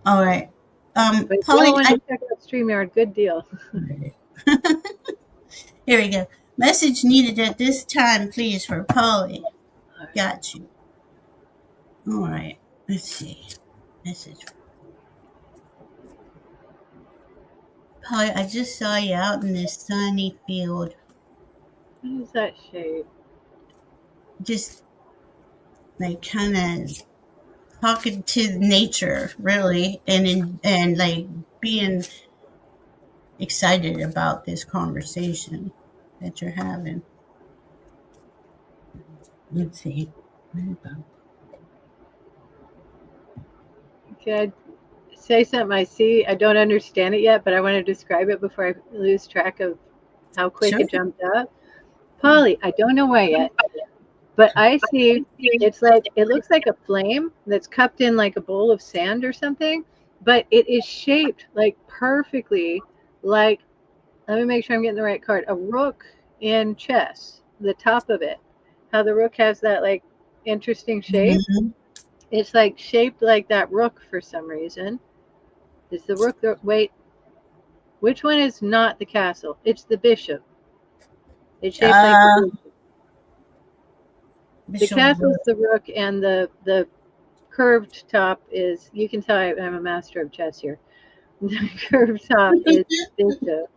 all right. But if y'all Polly, want to check out StreamYard, good deal. here we go. Message needed at this time, please, for Polly. Got you. All right. Let's see. Message. Polly, I just saw you out in this sunny field, What is that shape? just like kind of talking to nature, really, and like being excited about this conversation that you're having. Let's see. Can I say something I see? I don't understand it yet, but I want to describe it before I lose track of how quick Sure. it jumped up. Polly, I don't know why yet, but I see it's like it looks like a flame that's cupped in like a bowl of sand or something, but it is shaped like perfectly like, let me make sure I'm getting the right card, a rook in chess, the top of it. How the rook has that like interesting shape. Mhm. It's like shaped like that rook for some reason. Is the rook the wait? Which one is not the castle? It's the bishop. It's shaped like the Uh, bishop. The Bishop castle's Wood. the rook, and the curved top is. You can tell I'm a master of chess here. The curved top is bishop.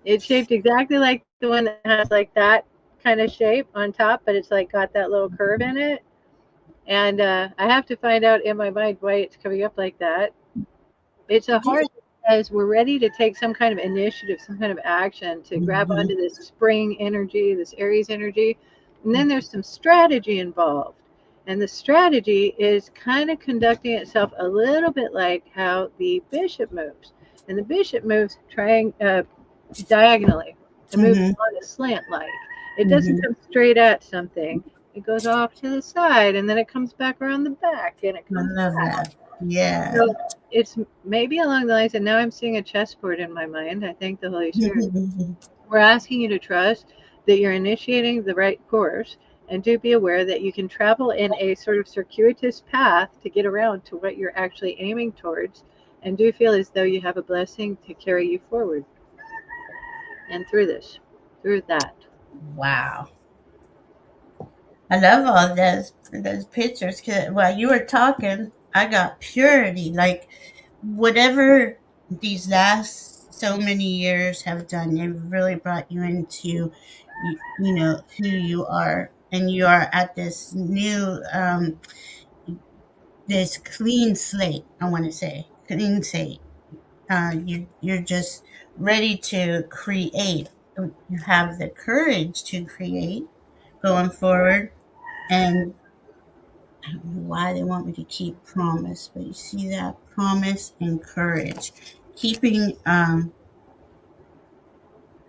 It's shaped exactly like the one that has like that kind of shape on top, but it's like got that little curve in it. And I have to find out in my mind why it's coming up like that. It's a heart that says we're ready to take some kind of initiative, some kind of action to grab Mhm. onto this spring energy, this Aries energy. And then there's some strategy involved. And the strategy is kind of conducting itself a little bit like how the bishop moves. And the bishop moves diagonally. It moves Mhm. on a slant like. It doesn't Mhm. come straight at something. It goes off to the side and then it comes back around the back and it I comes love back. that. Yeah. So it's maybe along the lines, and now I'm seeing a chessboard in my mind. I thank the Holy Spirit. We're asking you to trust that you're initiating the right course and do be aware that you can travel in a sort of circuitous path to get around to what you're actually aiming towards. and do feel as though you have a blessing to carry you forward and through this, through that. Wow. I love all those pictures. 'Cause while you were talking, I got purity. Like whatever these last so many years have done, they've really brought you into, you know, who you are, and you are at this new, this clean slate. I want to say clean slate. You're just ready to create. You have the courage to create going forward, and I don't know why they want me to keep promise, but you see that promise and courage, keeping an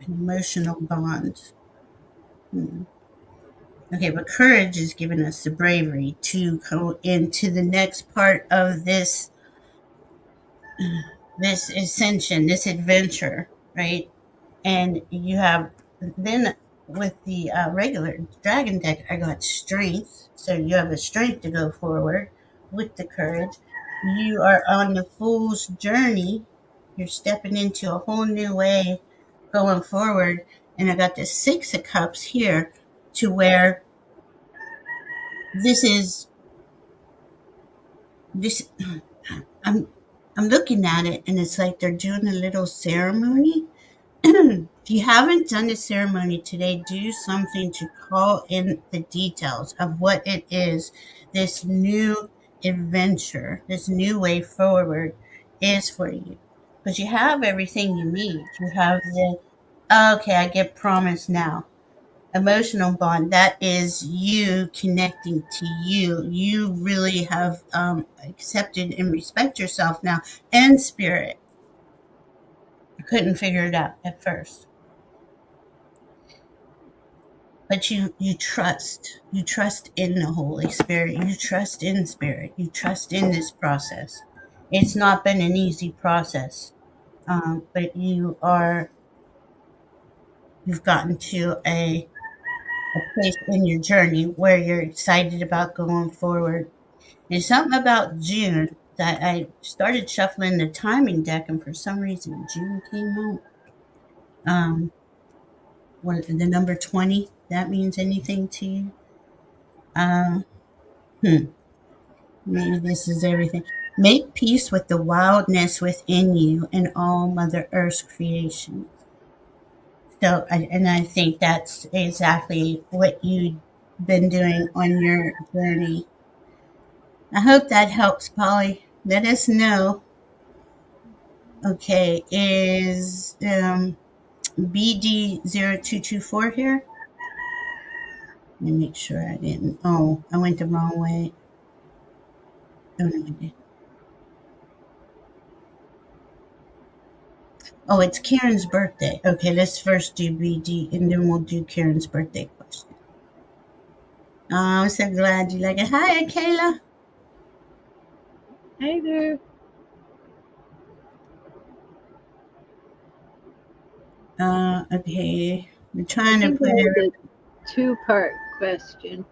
emotional bond. Hmm. Okay, but courage is giving us the bravery to go into the next part of this ascension, this adventure, right? And you have then with the regular dragon deck, I got strength. So you have the strength to go forward with the courage. You are on the fool's journey. You're stepping into a whole new way going forward. And I got the six of cups here to where this is this I'm I'm looking at it and it's like they're doing a little ceremony. If you haven't done the ceremony today, do something to call in the details of what it is this new adventure, this new way forward is for you. Because you have everything you need. You have the, okay, I get promise now. Emotional bond, that is you connecting to you. You really have accepted and respect yourself now and spirit. I couldn't figure it out at first, but you trust in the Holy Spirit, you trust in spirit, you trust in this process. It's not been an easy process, but you've gotten to a place in your journey where you're excited about going forward. There's something about June that I started shuffling the timing deck, and for some reason June came out. What the number 20, that means anything to you? uh, hmm. Maybe this is everything. Make peace with the wildness within you and all Mother Earth's creations. So, and I think that's exactly what you've been doing on your journey. I hope that helps, Polly. Let us know. Okay, is BD0224 here? Let me make sure I didn't. Oh, I went the wrong way. Oh, no, I did. Oh, it's Karen's birthday. Okay, let's first do BD and then we'll do Karen's birthday question. Oh, I'm so glad you like it. Hi, Kayla. Hey there. Okay. We're I trying to think put that was it a two-part question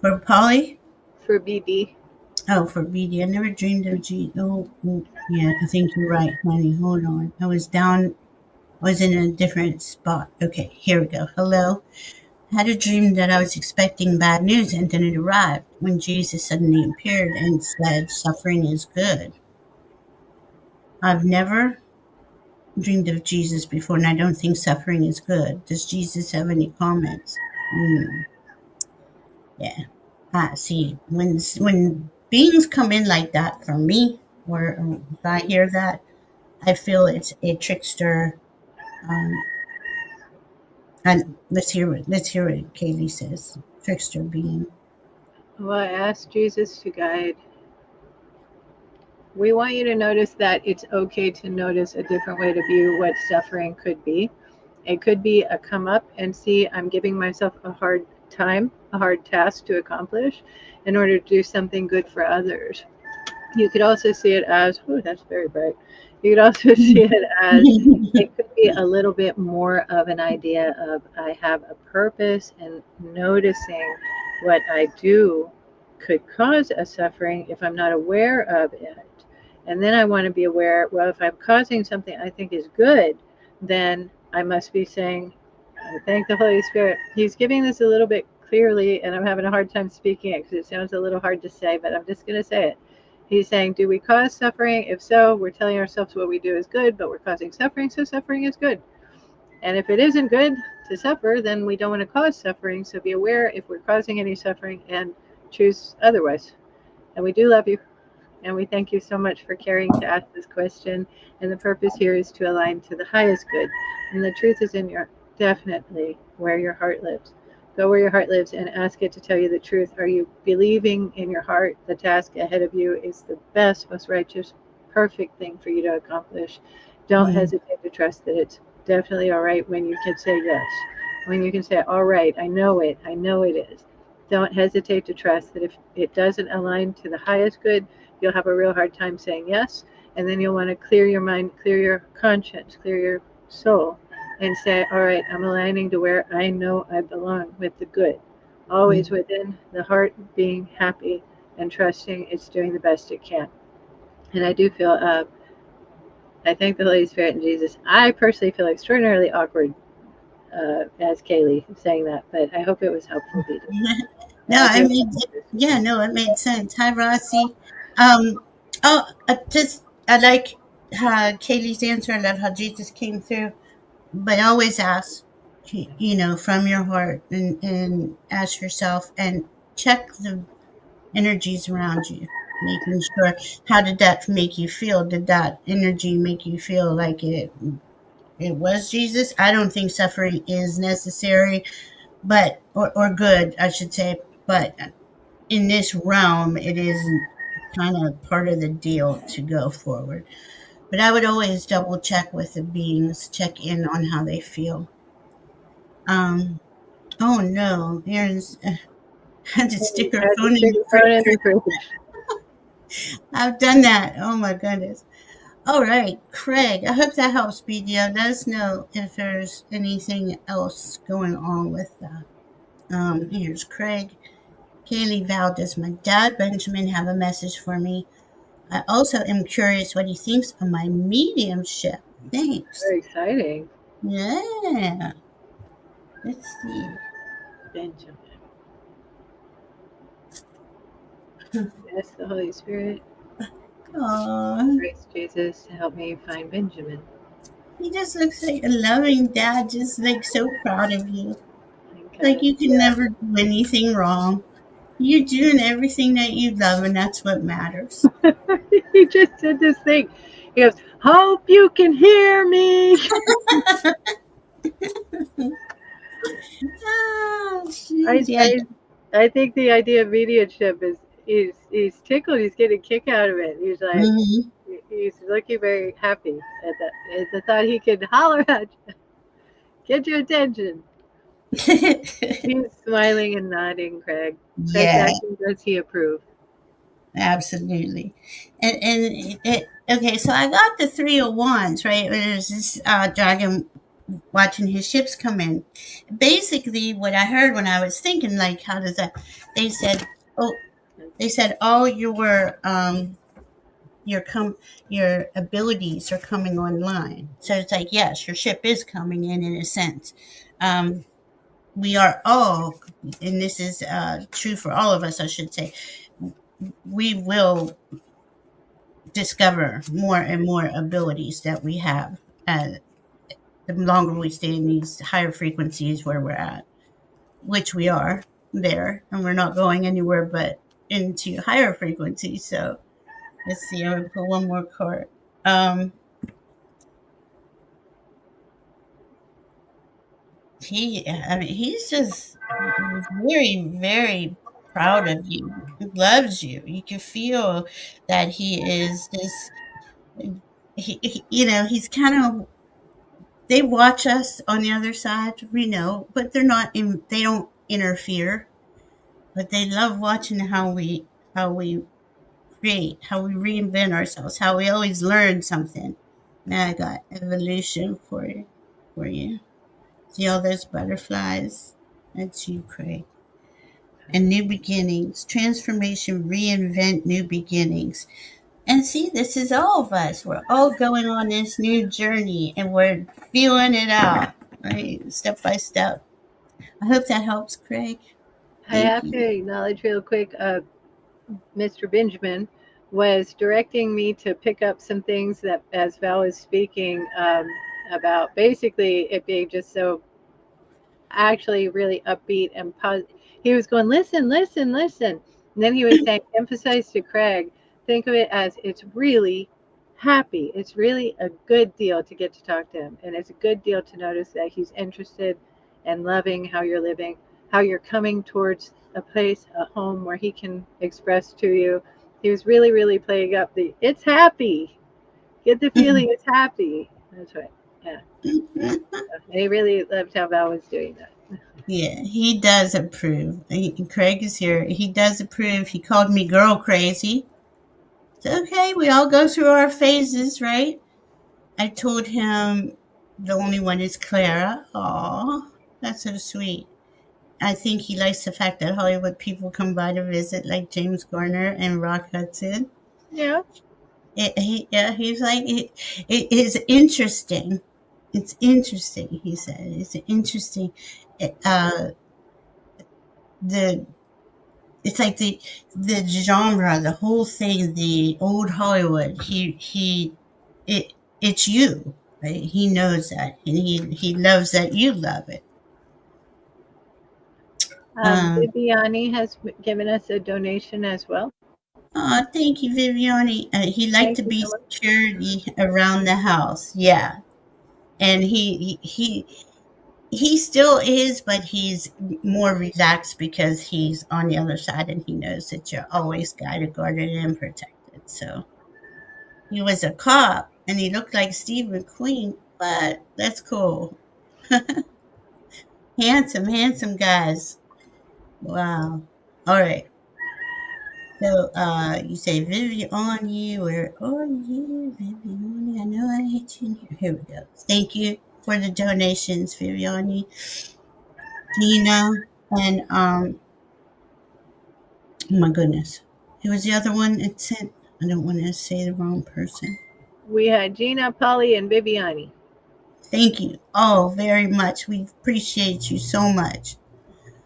for Polly. for BD. Oh, for BD. I never dreamed of G. Oh, yeah, I think you're right, honey. Hold on. I was down, I was in a different spot. Okay, here we go. Hello. I had a dream that I was expecting bad news and then it arrived when Jesus suddenly appeared and said, suffering is good. I've never dreamed of Jesus before, and I don't think suffering is good. Does Jesus have any comments? Yeah. See, when beings come in like that from me, or if I hear that, I feel it's a trickster. Um, and let's hear what Kayleigh says. Trickster being. Well, I asked Jesus to guide. We want you to notice that it's okay to notice a different way to view what suffering could be. It could be a come up and see, I'm giving myself a hard time, a hard task to accomplish in order to do something good for others. You could also see it as, oh, that's very bright. You could also see it as it could be a little bit more of an idea of I have a purpose, and noticing what I do could cause a suffering if I'm not aware of it. And then I want to be aware, well, if I'm causing something I think is good, then I must be saying, I thank the Holy Spirit. He's giving this a little bit clearly, and I'm having a hard time speaking it because it sounds a little hard to say, but I'm just going to say it. He's saying, do we cause suffering? If so, we're telling ourselves what we do is good, but we're causing suffering, so suffering is good. And if it isn't good to suffer, then we don't want to cause suffering. So be aware if we're causing any suffering and choose otherwise. And we do love you. And we thank you so much for caring to ask this question. And the purpose here is to align to the highest good. And the truth is in your, definitely where your heart lives. Go where your heart lives and ask it to tell you the truth. Are you believing in your heart the task ahead of you is the best, most righteous, perfect thing for you to accomplish? Don't hesitate to trust that it's definitely all right when you can say yes. When you can say, all right, I know it is. Don't hesitate to trust that if it doesn't align to the highest good, you'll have a real hard time saying yes. And then you'll want to clear your mind, clear your conscience, clear your soul, and say, all right, I'm aligning to where I know I belong with the good. Always within the heart being happy and trusting it's doing the best it can. And I do feel, I thank the Holy Spirit and Jesus. I personally feel extraordinarily awkward as Kayleigh saying that, but I hope it was helpful, Vita. No, I mean, it made sense. Hi, Rossi. I like Kayleigh's answer. I love how Jesus came through, but always ask, from your heart, and ask yourself and check the energies around you, making sure, how did that make you feel? Did that energy make you feel like it was Jesus? I don't think suffering is necessary, but or good, I should say, but in this realm, it is kind of part of the deal to go forward. But I would always double check with the beings, check in on how they feel. Oh no, Aaron's had to stick her Had to phone in stick the a phone in freezer. the fridge. I've done that. Oh my goodness. All right, Craig, I hope that helps, BDO. Let us know if there's anything else going on with that. Here's Craig. Kayleigh Valdez, my dad, Benjamin, have a message for me. I also am curious what he thinks of my mediumship. Thanks. Very exciting. Yeah. Let's see. Benjamin. Yes, the Holy Spirit. Oh, Grace Jesus to help me find Benjamin. he just looks like a loving dad, just like so proud of you. Like Okay. you can Yeah. never do anything wrong. You're doing everything that you love, and that's what matters. He just did this thing. He goes, hope you can hear me. Oh, I, jeez. Yeah. I, I think the idea of mediumship is he's tickled. He's getting a kick out of it. He's like, Mhm. he's looking very happy at the thought he could holler at you, get your attention. He's smiling and nodding, Craig. Craig's Yeah, acting, does he approve? absolutely. And okay, so I got the 301s, right? There's this dragon watching his ships come in. Basically, what I heard when I was thinking, like, how does that? They said, oh, they said all your abilities are coming online. So it's like, yes, your ship is coming in a sense. Um, we are all, and this is true for all of us, I should say, we will discover more and more abilities that we have. The longer we stay in these higher frequencies where we're at, which we are there, and we're not going anywhere but into higher frequencies. So let's see, I'm going to put one more card. Um, I mean, he's just very, very proud of you. He loves you. You can feel that he is just, he's kind of, they watch us on the other side, we know, but they don't interfere, but they love watching how we create, how we reinvent ourselves, how we always learn something. Now I got evolution for you. See all those butterflies? That's you, Craig. And new beginnings, transformation, reinvent new beginnings. And see, this is all of us. We're all going on this new journey and we're feeling it out, right? Step by step. I hope that helps, Craig. I Thank have to you. acknowledge real quick, Mr. Benjamin was directing me to pick up some things that, as Val was speaking, about basically it being just so actually really upbeat and positive. He was going, listen, listen, listen. And then he was saying, emphasize to Craig, think of it as it's really happy. It's really a good deal to get to talk to him. And it's a good deal to notice that he's interested and loving how you're living, how you're coming towards a place, a home where he can express to you. He was really, really playing up the it's happy. Get the feeling it's happy. That's right. Yeah. And he really loved how Val was doing that. Yeah, he does approve. Craig is here. He does approve. He called me girl crazy. It's okay. We all go through our phases, right? I told him the only one is Clara. Aw, that's so sweet. I think he likes the fact that Hollywood people come by to visit, like James Garner and Rock Hudson. Yeah. Yeah, he's like, it is interesting. It's interesting, he said. It's interesting. Uh, the it's like the genre, the whole thing, the old Hollywood. It's you, right? He knows that, and he loves that you love it. Um, Viviani has given us a donation as well. oh, thank you, Viviani. He liked Thank to you be so much. security around the house. Yeah, and he still is, but he's more relaxed because he's on the other side, and he knows that you're always guided, guarded, and protected. So he was a cop, and he looked like Steve McQueen, but that's cool. Handsome, handsome guys. Wow. All right. So you say Viviani, where are you, Viviani? I know I hit you in here. Here we go. Thank you for the donations, Viviani, Tina, and oh my goodness, who was the other one it sent? I don't want to say the wrong person. We had Gina, Polly, and Viviani. Thank you all very much. We appreciate you so much.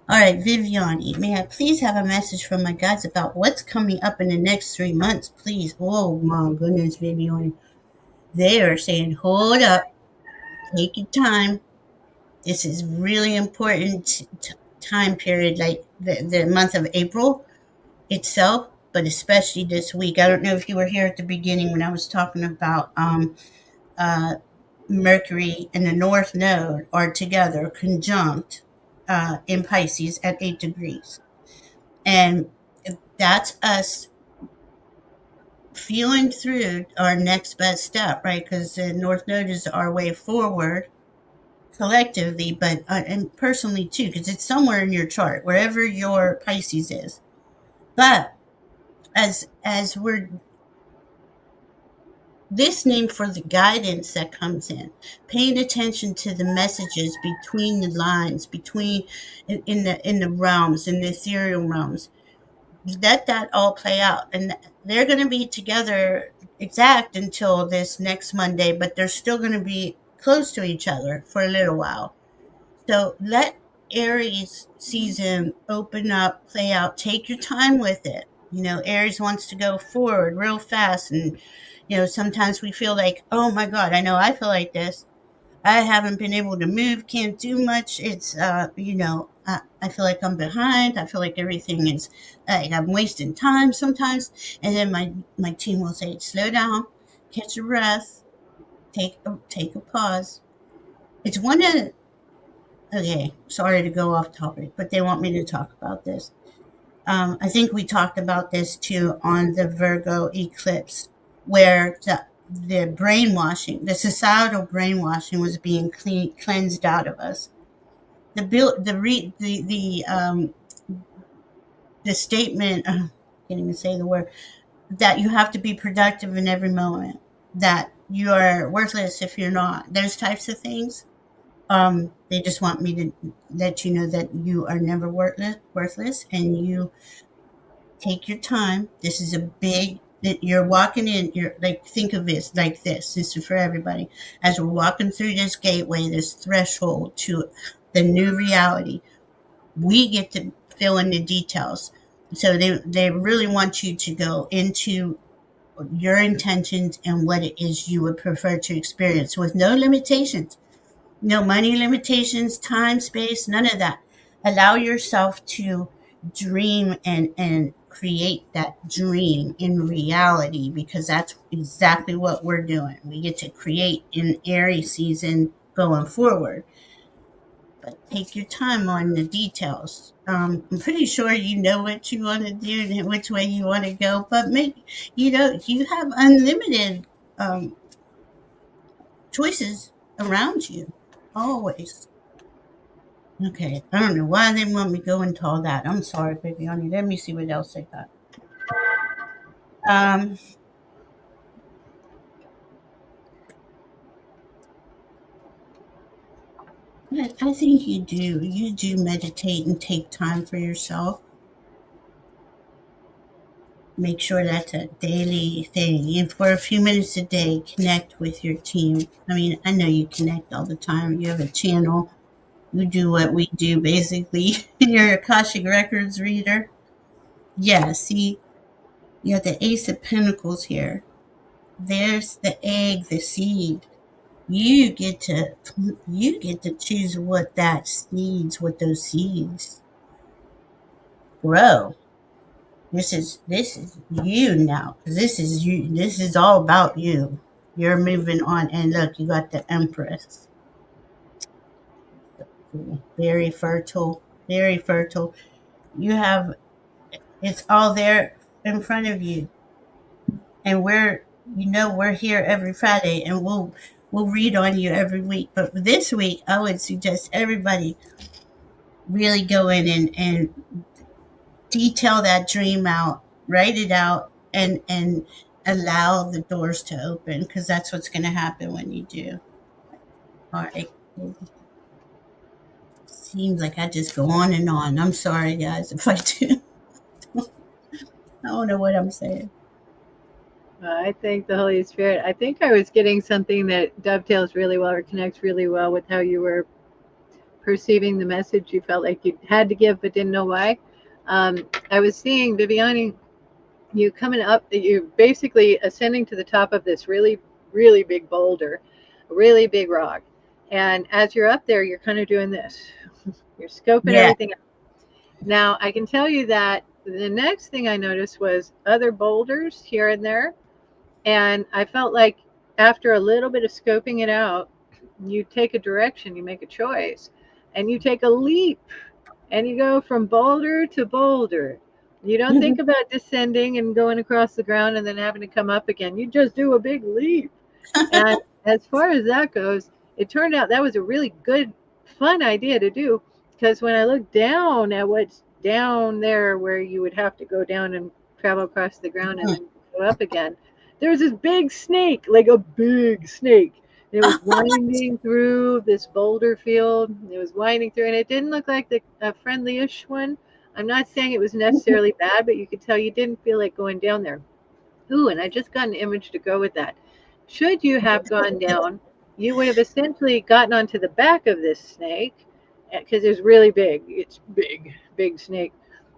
All right, Viviani, may I please have a message from my guides about what's coming up in the next 3 months, please? Oh my goodness, Viviani. They are saying, hold up, take your time. This is really important time period, like the month of April itself, but especially this week. I don't know if you were here at the beginning when I was talking about uh, Mercury and the North Node are together, conjunct in Pisces at 8 degrees. And that's us feeling through our next best step, right? Because the North Node is our way forward collectively, but and personally too, because it's somewhere in your chart, wherever your Pisces is. But as we're listening for the guidance that comes in, paying attention to the messages between the lines, between in the realms, in the ethereal realms, let that all play out, and they're going to be together exact until this next Monday, but they're still going to be close to each other for a little while. So let Aries season open up, play out, take your time with it. Aries wants to go forward real fast. And, sometimes we feel like, oh my God, I know I feel like this. I haven't been able to move, can't do much. It's, I feel like I'm behind. I feel like everything is, like I'm wasting time sometimes. And then my team will say, slow down, catch your breath, take a pause. It's one of Okay, sorry to go off topic, but they want me to talk about this. I think we talked about this too on the Virgo eclipse, where the brainwashing, the societal brainwashing, was being cleansed out of us. The bill, the statement, can't even say the word, that you have to be productive in every moment, that you are worthless if you're not. Those types of things. They just want me to let you know that you are never worthless, and you take your time. This is a big that you're walking in, you're like, think of this like this is for everybody. As we're walking through this gateway, this threshold to the new reality, we get to fill in the details. So they really want you to go into your intentions and what it is you would prefer to experience with no limitations. No money limitations, time, space, none of that. Allow yourself to dream and create that dream in reality, because that's exactly what we're doing. We get to create in Aries season going forward. But take your time on the details. I'm pretty sure you know what you want to do and which way you want to go, but you have unlimited choices around you always. Okay, I don't know why they want me to go into all that. I'm sorry, baby honey. Let me see what else they got. Um, I think you do. You do meditate and take time for yourself. Make sure that's a daily thing. And for a few minutes a day, connect with your team. I mean, I know you connect all the time. You have a channel. You do what we do, basically. You're a Akashic Records reader. Yeah, see, you have the Ace of Pentacles here. There's the egg, the seed. You get to choose what those seeds grow. This is you now. This is you. This is all about you. You're moving on, and look, you got the Empress. Very fertile, very fertile. You have it's all there in front of you, and we're here every Friday, and we'll read on you every week. But this week, I would suggest everybody really go in and detail that dream out, write it out, and allow the doors to open, because that's what's going to happen when you do. All right. Seems like I just go on and on. I'm sorry, guys, if I do. I don't know what I'm saying. I thank the Holy Spirit. I think I was getting something that dovetails really well or connects really well with how you were perceiving the message you felt like you had to give but didn't know why. I was seeing, Viviani, you coming up, you're basically ascending to the top of this really, really big boulder, a really big rock. And as you're up there, you're kind of doing this. You're scoping Yeah. everything out. Now, I can tell you that the next thing I noticed was other boulders here and there. And I felt like after a little bit of scoping it out, you take a direction, you make a choice, and you take a leap, and you go from boulder to boulder. You don't think about descending and going across the ground and then having to come up again. You just do a big leap. And as far as that goes, it turned out that was a really good, fun idea to do, because when I looked down at what's down there where you would have to go down and travel across the ground and then go up again, there was this big snake, like a big snake. It was winding through this boulder field. It was winding through, and it didn't look like a friendly-ish one. I'm not saying it was necessarily bad, but you could tell you didn't feel like going down there. Ooh, and I just got an image to go with that. Should you have gone down, you would have essentially gotten onto the back of this snake, because it's really big. It's big, big snake.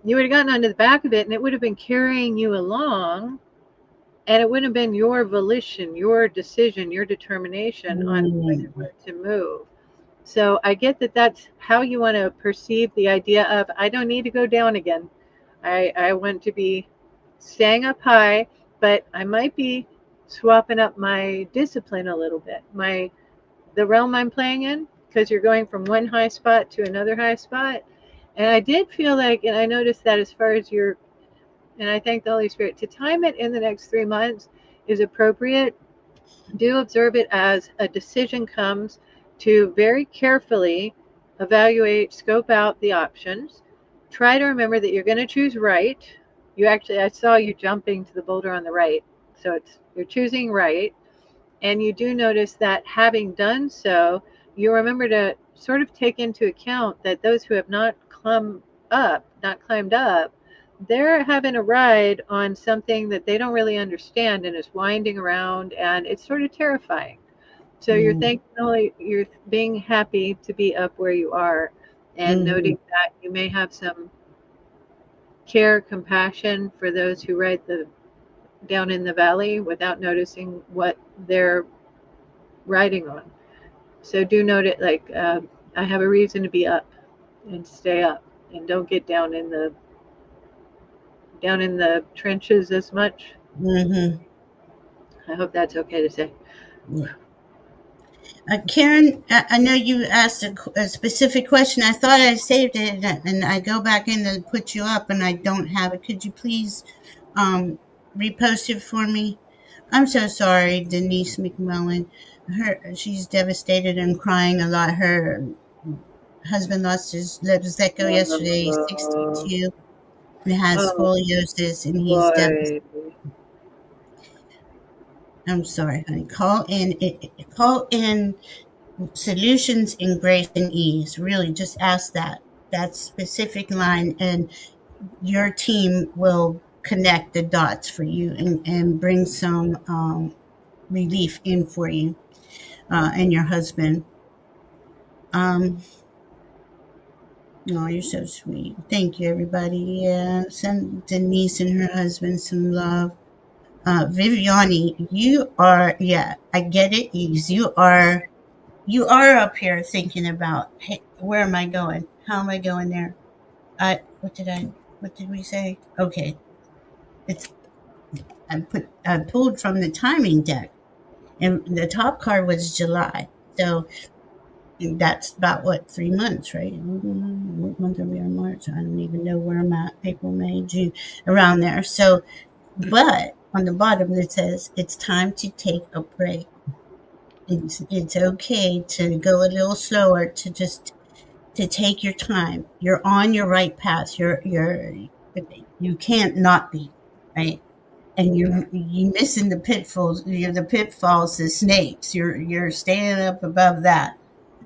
You would have gotten onto the back of it, and it would have been carrying you along, and it wouldn't have been your volition, your decision, your determination on whether to move. So I get that that's how you want to perceive the idea of, I don't need to go down again. I want to be staying up high, but I might be swapping up my discipline a little bit, the realm I'm playing in, because you're going from one high spot to another high spot. And I did feel like, and I noticed that as far as and I thank the Holy Spirit, to time it in the next 3 months is appropriate. Do observe it as a decision comes, to very carefully evaluate, scope out the options. Try to remember that you're going to choose right. I saw you jumping to the boulder on the right. So you're choosing right. And you do notice that having done so, you remember to sort of take into account that those who have not climbed up, they're having a ride on something that they don't really understand, and it's winding around, and it's sort of terrifying. So you're Mm, thinking only you're being happy to be up where you are, and mhm, noting that you may have some care, compassion for those who ride the down in the valley without noticing what they're riding on. So do note it, like, I have a reason to be up, and stay up, and don't get down in the trenches as much. mhm. I hope that's okay to say. Yeah. Karen, I know you asked a specific question. I thought I saved it, and I go back in to put you up, and I don't have it. Could you please um, repost it for me? I'm so sorry, Denise McMillan. She's devastated and crying a lot. Her husband lost his Lebezeco yesterday, Oh, 62, and has oh scoliosis, and he's devastated. boy. I'm sorry, honey. Call in solutions in grace and ease. Really, just ask that specific line, and your team will connect the dots for you and bring some relief in for you and your husband. Um, oh, you're so sweet. Thank you, everybody. Yeah, send Denise and her husband some love. Viviani, you are, yeah, I get it. You are up here thinking about, hey, where am I going? How am I going there? What did we say? Okay. It's I pulled from the timing deck, and the top card was July. So that's about what, 3 months, right? What month are we in? March? I don't even know where I'm at. April, May, June, around there. So, but on the bottom it says it's time to take a break. It's okay to go a little slower, to take your time. You're on your right path. You can't not be, right? And you missing the pitfalls. You're the pitfalls, the snakes. You're staying up above that.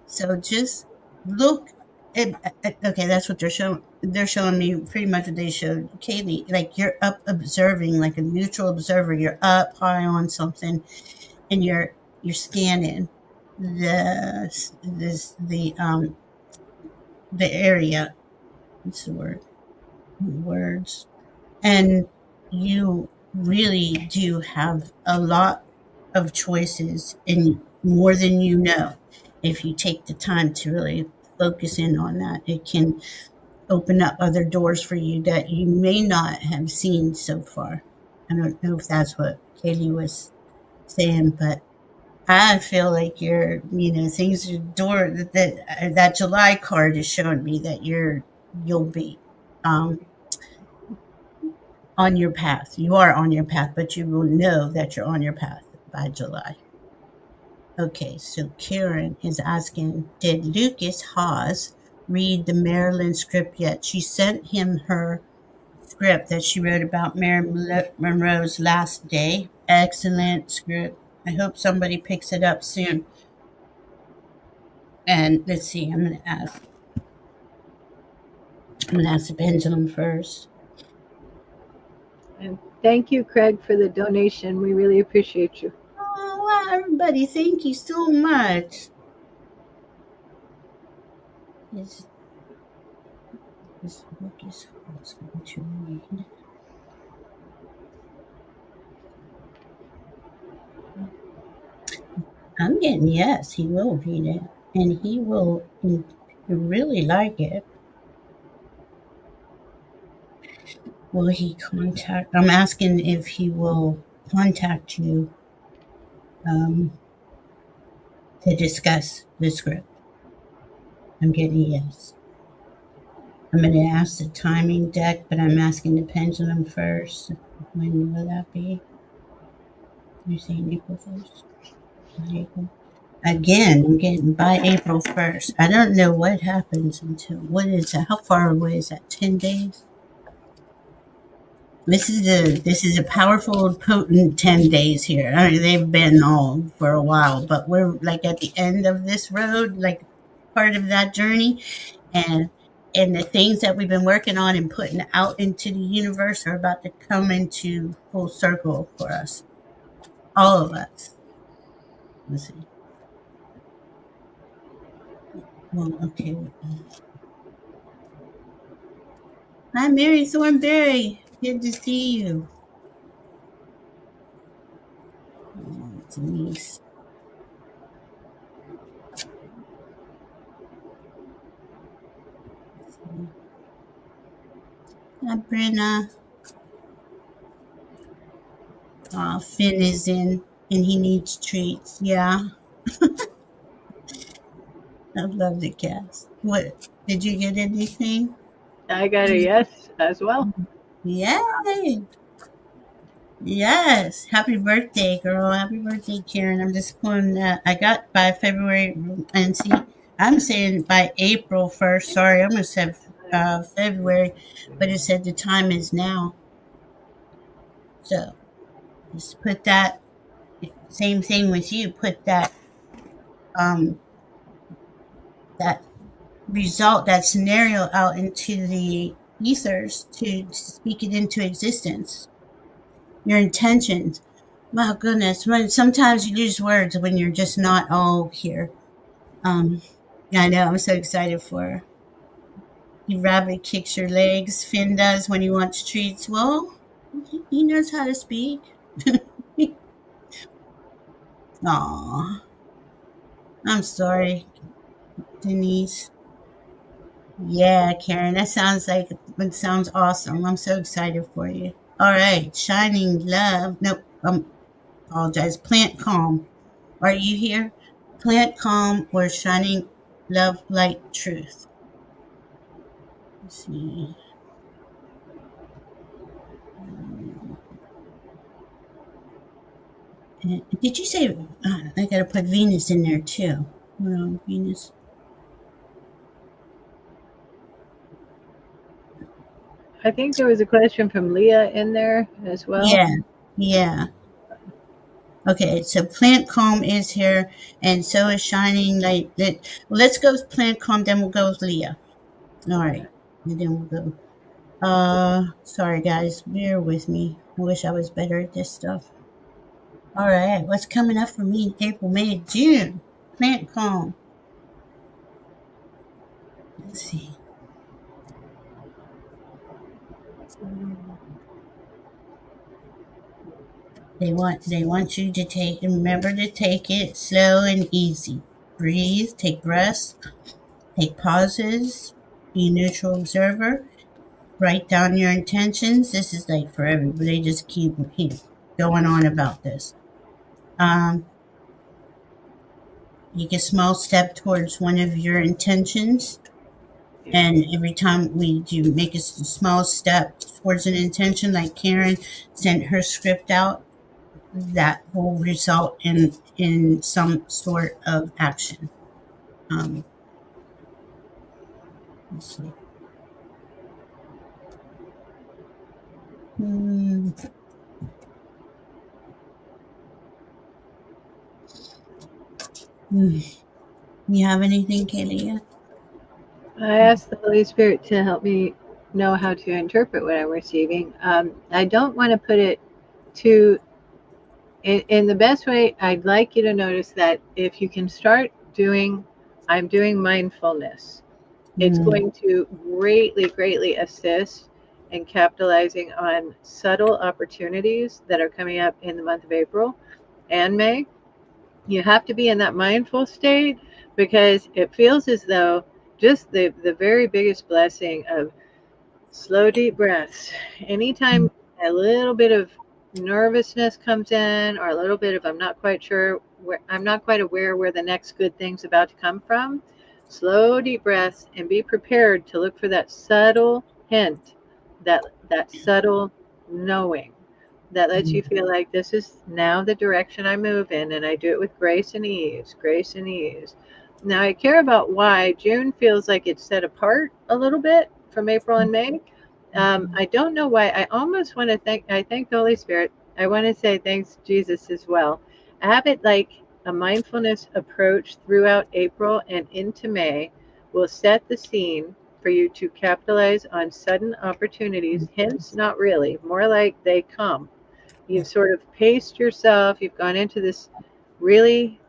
So just look. Okay, that's what they're showing. They're showing me pretty much what they showed Kayleigh. Like, you're up observing, like a neutral observer. You're up high on something, and you're scanning the area. What's the word? Words. And you really do have a lot of choices, and more than you know. If you take the time to really focus in on that, it can open up other doors for you that you may not have seen so far. I don't know if that's what Kayleigh was saying, but I feel like things are door that July card is showing me that you'll be um, on your path. You are on your path, but you will know that you're on your path by July. Okay, so Karen is asking, did Lucas Haas read the Maryland script yet? She sent him her script that she wrote about Marilyn Monroe's last day. Excellent script. I hope somebody picks it up soon. And let's see, I'm gonna ask the pendulum first. And thank you, Craig, for the donation. We really appreciate you. Oh wow, everybody, thank you so much. This this book is going to read. I'm getting yes, he will read it. And he will really like it. Will he contact? I'm asking if he will contact you to discuss the script. I'm getting yes. I'm going to ask the timing deck, but I'm asking the pendulum first. When will that be? You're saying April 1st? April. Again, I'm getting by April 1st. I don't know what happens until, what is that? How far away is that? 10 days? This is a powerful, potent 10 days here. I mean, they've been on for a while, but we're like at the end of this road, like part of that journey. And And the things that we've been working on and putting out into the universe are about to come into full circle for us, all of us. Let's see. Well, okay. Hi, Mary Thornberry. Good to see you. Denise. Hi, Brenna. Finn is in and he needs treats. Yeah, I love the cats. What? Did you get anything? I got a yes as well. Yay! Yes. Happy birthday, girl. Happy birthday, Karen. I'm just pulling that. I got by February, and see, I'm saying by April 1st. Sorry, I almost said February, but it said the time is now. So just put that, same thing with you. Put um, that result, that scenario out into the ethers to speak it into existence. Your intentions. My goodness, when sometimes you lose words when you're just not all here. Yeah, I know. I'm so excited for her. Your rabbit kicks your legs. Finn does when he wants treats. Well, he knows how to speak. Aw, I'm sorry, Denise. Yeah, Karen, that sounds like it sounds awesome. I'm so excited for you. All right, shining love. Nope, apologize. Plant calm. Are you here? Plant calm or shining love, light, truth. Let's see. Did you say I got to put Venus in there too? Venus. I think there was a question from Leah in there as well. Yeah, yeah. Okay, so plant calm is here, and so is shining light. Let's go with plant calm, then we'll go with Leah. All right, and then we'll go. Sorry guys, bear with me. I wish I was better at this stuff. All right, what's coming up for me in April, May, June? Plant calm. Let's see. They want you to take and remember to take it slow and easy. Breathe, take breaths, take pauses, be a neutral observer, write down your intentions. This is like for everybody. Just keep going on about this. Um, make a small step towards one of your intentions. And every time we do make a small step towards an intention, like Karen sent her script out, that will result in some sort of action. Let's see. Hmm. You have anything, Kayleigh? I asked the Holy Spirit to help me know how to interpret what I'm receiving. I don't want to put it too in the best way. I'd like you to notice that if you can start doing, I'm doing mindfulness, it's Mm, going to greatly assist in capitalizing on subtle opportunities that are coming up in the month of April and May. You have to be in that mindful state because it feels as though just the very biggest blessing of slow, deep breaths. mm, Anytime a little bit of nervousness comes in, or a little bit of I'm not quite sure where, I'm not quite aware where the next good thing's about to come from, slow, deep breaths, and be prepared to look for that subtle hint, that subtle knowing that lets you mm, feel like this is now the direction I move in, and I do it with grace and ease, grace and ease. Now, I care about why June feels like it's set apart a little bit from April and May. I don't know why. I almost want to I thank the Holy Spirit. I want to say thanks, Jesus, as well. I have it like a mindfulness approach throughout April and into May will set the scene for you to capitalize on sudden opportunities. Hence, not really, more like they come. You've sort of paced yourself, you've gone into this really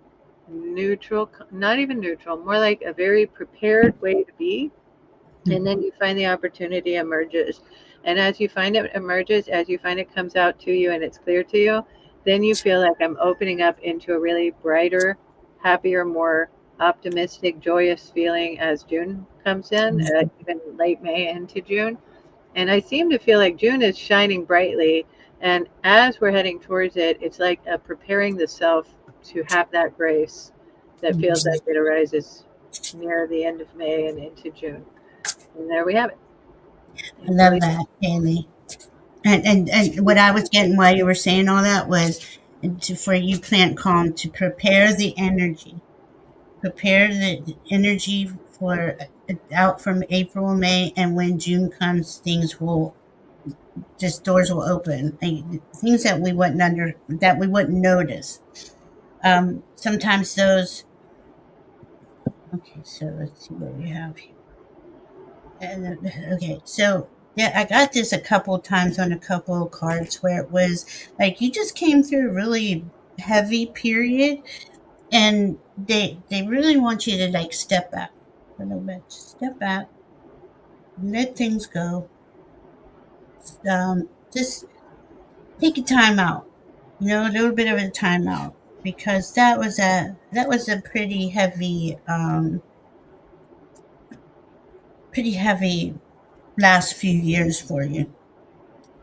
neutral, not even neutral, more like a very prepared way to be. And then you find the opportunity emerges. And as you find it emerges, as you find it comes out to you and it's clear to you, then you feel like I'm opening up into a really brighter, happier, more optimistic, joyous feeling as June comes in, even late May into June. And I seem to feel like June is shining brightly. And as we're heading towards it, it's like preparing the self to have that grace that feels like it arises near the end of May and into June. And there we have it. I love that, Kayleigh. And what I was getting while you were saying all that was for you, plant calm, to prepare the energy. Prepare the energy for out from April, May, and when June comes, things will just doors will open. Things that we wouldn't notice. Sometimes those. Okay, so let's see what we have here. And okay, so yeah, I got this a couple times on a couple of cards where it was like you just came through a really heavy period, and they really want you to like step back a little bit, step back, let things go. Just take a time out, a little bit of a time out, because that was a pretty heavy last few years for you.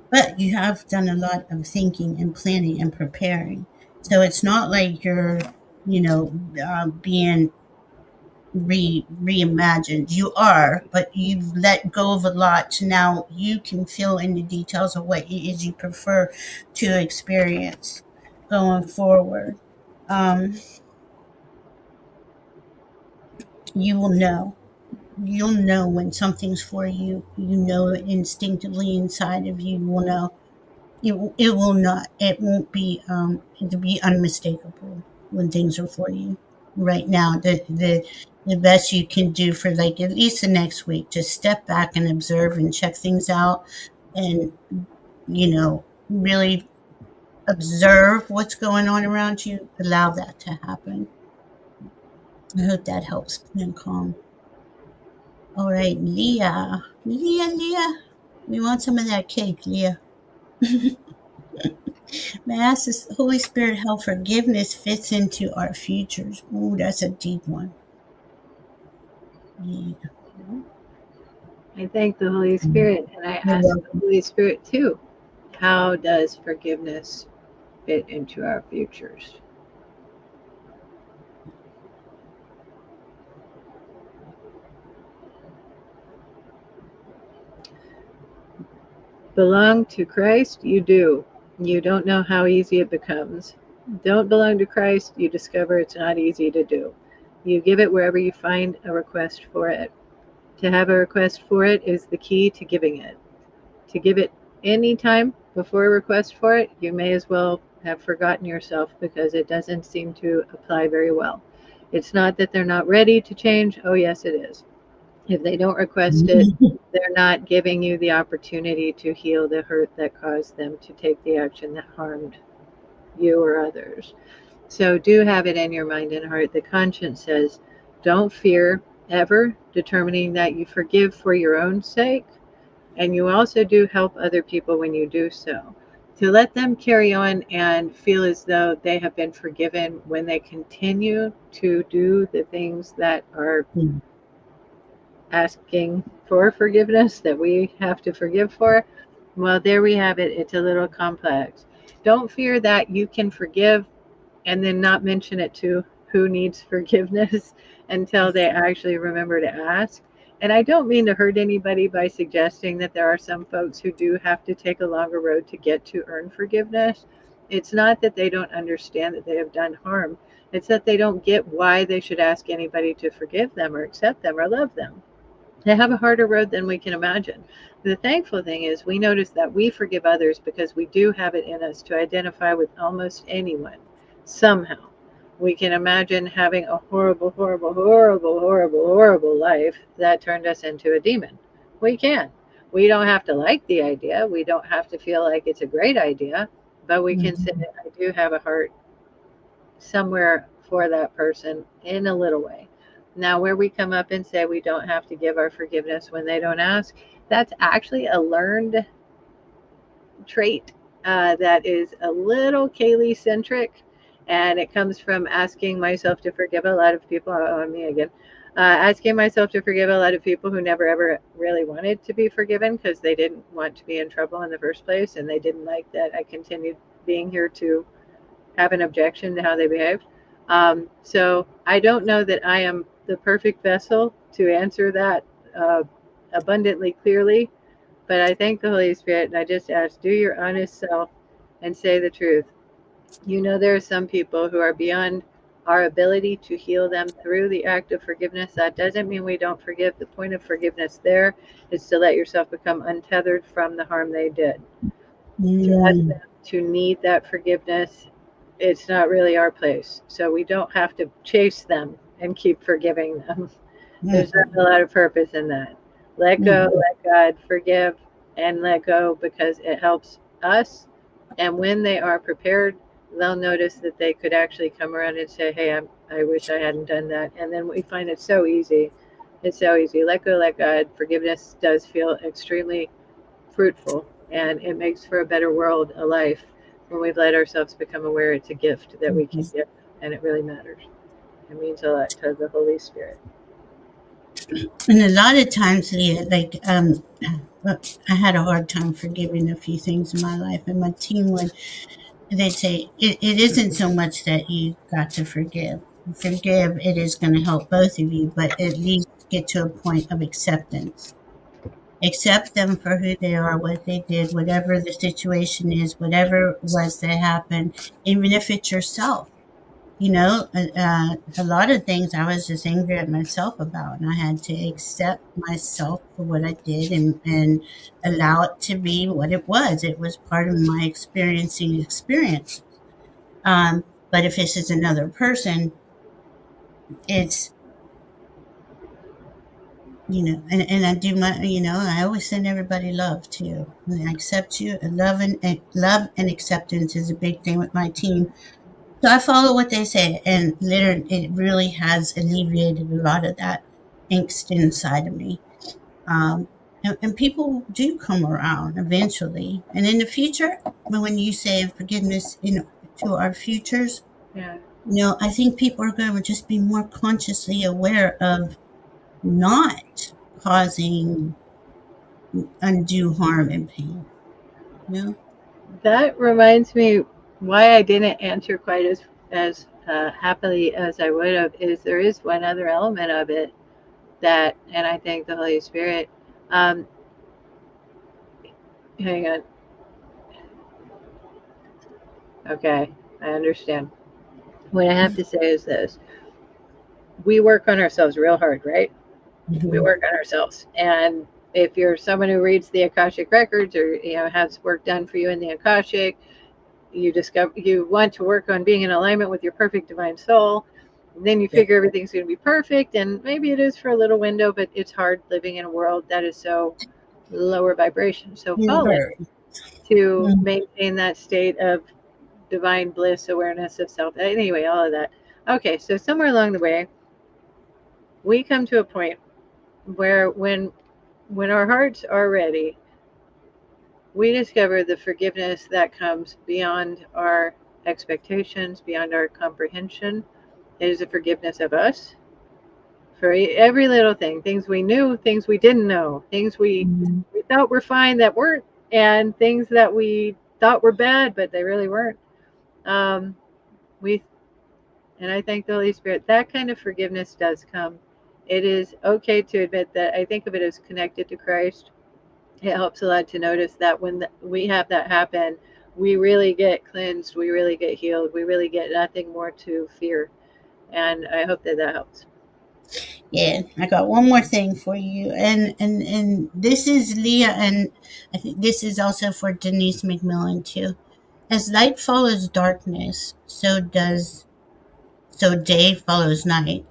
But you have done a lot of thinking and planning and preparing. So it's not like you're, being reimagined. You are, but you've let go of a lot. So now you can fill in the details of what it is you prefer to experience going forward. Um, you will know. You'll know when something's for you. You know it instinctively inside of you. You will know. It will not. It won't be. It'll be unmistakable when things are for you. Right now, the best you can do for like at least the next week, just step back and observe and check things out, and really observe what's going on around you. Allow that to happen. I hope that helps and calm. All right, Leah, Leah. We want some of that cake, Leah. May I ask this Holy Spirit how forgiveness fits into our futures? Ooh, that's a deep one. Yeah. I thank the Holy Spirit, and I You're ask the welcome. Holy Spirit too, how does forgiveness fit into our futures? Belong to Christ, you do. You don't know how easy it becomes. Don't belong to Christ, you discover it's not easy to do. You give it wherever you find a request for it. To have a request for it is the key to giving it. To give it any time before a request for it, you may as well have forgotten yourself because it doesn't seem to apply very well. It's not that they're not ready to change. Oh, yes, it is. If they don't request it, they're not giving you the opportunity to heal the hurt that caused them to take the action that harmed you or others. So do have it in your mind and heart. The conscience says, don't fear ever, determining that you forgive for your own sake. And you also do help other people when you do so. To let them carry on and feel as though they have been forgiven when they continue to do the things that are asking for forgiveness that we have to forgive for. Well, there we have it. It's a little complex. Don't fear that you can forgive and then not mention it to who needs forgiveness until they actually remember to ask. And I don't mean to hurt anybody by suggesting that there are some folks who do have to take a longer road to get to earn forgiveness. It's not that they don't understand that they have done harm. It's that they don't get why they should ask anybody to forgive them or accept them or love them. They have a harder road than we can imagine. The thankful thing is we notice that we forgive others because we do have it in us to identify with almost anyone somehow. We can imagine having a horrible, horrible, horrible, horrible, horrible life that turned us into a demon. We can. We don't have to like the idea. We don't have to feel like it's a great idea, but we can say, Mhm. I do have a heart somewhere for that person in a little way. Now, where we come up and say we don't have to give our forgiveness when they don't ask, that's actually a learned trait that is a little Kayleigh centric, and it comes from asking myself to forgive a lot of people. On me again. Asking myself to forgive a lot of people who never ever really wanted to be forgiven because they didn't want to be in trouble in the first place, and they didn't like that I continued being here to have an objection to how they behaved. So I don't know that I am the perfect vessel to answer that abundantly clearly, but I thank the Holy Spirit and I just ask, do your honest self and say the truth. You know, there are some people who are beyond our ability to heal them through the act of forgiveness. That doesn't mean we don't forgive. The point of forgiveness there is to let yourself become untethered from the harm they did. To ask Mm. them to need that forgiveness, it's not really our place. So we don't have to chase them and keep forgiving them. There's not a Mm-mm. lot of purpose in that. Let go, Mm-mm. let God forgive, and let go because it helps us. And when they are prepared, they'll notice that they could actually come around and say, "Hey, I wish I hadn't done that." And then we find it so easy. It's so easy. Let go, let God. Forgiveness does feel extremely fruitful, and it makes for a better world, a life, when we've let ourselves become aware it's a gift that we can give, and it really matters. It means a lot to the Holy Spirit. And a lot of times, Leah, like, I had a hard time forgiving a few things in my life, and my team would, they'd say, it isn't so much that you got to forgive. Forgive, it is going to help both of you, but at least get to a point of acceptance. Accept them for who they are, what they did, whatever the situation is, whatever was that happened, even if it's yourself. A lot of things I was just angry at myself about, and I had to accept myself for what I did and allow it to be what it was. It was part of my experiencing experiences. But if this is another person, it's, and I do I always send everybody love too. And I accept you. Love and acceptance is a big thing with my team. So I follow what they say, and literally, it really has alleviated a lot of that angst inside of me. And people do come around eventually, and in the future, when you say forgiveness to our futures, Yeah. I think people are going to just be more consciously aware of not causing undue harm and pain. You know? That reminds me why I didn't answer quite as happily as I would have is there is one other element of it that, and I thank the Holy Spirit. Um, Hang on. Okay, I understand. What I have to say is this: we work on ourselves real hard, right? We Mhm. work on ourselves, and if you're someone who reads the Akashic records or has work done for you in the Akashic, you discover you want to work on being in alignment with your perfect divine soul, and then you Yeah. figure everything's going to be perfect, and maybe it is for a little window, but it's hard living in a world that is so lower vibration, so fallen, Never. to Mhm. maintain that state of divine bliss, awareness of self. Anyway, all of that. Okay, so somewhere along the way, we come to a point where when our hearts are ready, we discover the forgiveness that comes beyond our expectations, beyond our comprehension. It is a forgiveness of us for every little thing, things we knew, things we didn't know, things Mhm. we thought were fine that weren't, and things that we thought were bad but they really weren't. Um, we And I thank the Holy Spirit. That kind of forgiveness does come. It is okay to admit that. I think of it as connected to Christ. It helps a lot to notice that when we have that happen, we really get cleansed, we really get healed, we really get nothing more to fear. And I hope that that helps. Yeah, I got one more thing for you, and this is Leah, and I think this is also for Denise McMillan too. As light follows darkness, So day follows night.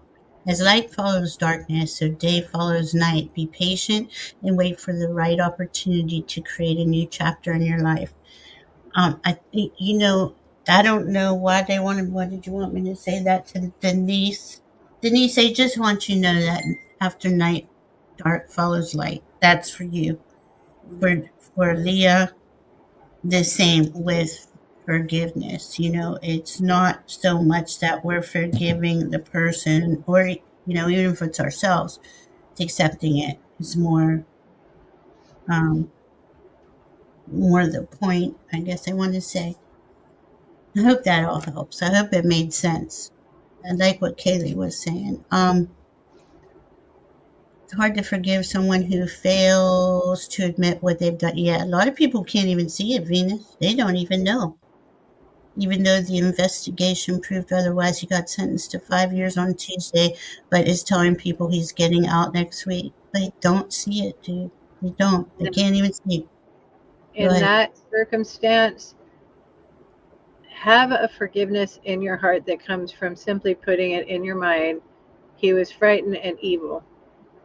As light follows darkness, so day follows night. Be patient and wait for the right opportunity to create a new chapter in your life. I think, I don't know why they wanted, why did you want me to say that to Denise? Denise, I just want you to know that after night, dark follows light. That's for you. For Leah, the same with forgiveness. It's not so much that we're forgiving the person, or even if it's ourselves, it's accepting it. It's um more the point, I guess I want to say. I hope that all helps. I hope it made sense. I like what Kayleigh was saying. It's hard to forgive someone who fails to admit what they've done. Yeah, a lot of people can't even see it, Venus. They don't even know. Even though the investigation proved otherwise, he got sentenced to 5 years on Tuesday, but is telling people he's getting out next week. They don't see it, dude. They don't. They can't even see it. Go In ahead. that circumstance, have a forgiveness in your heart that comes from simply putting it in your mind. He was frightened and evil.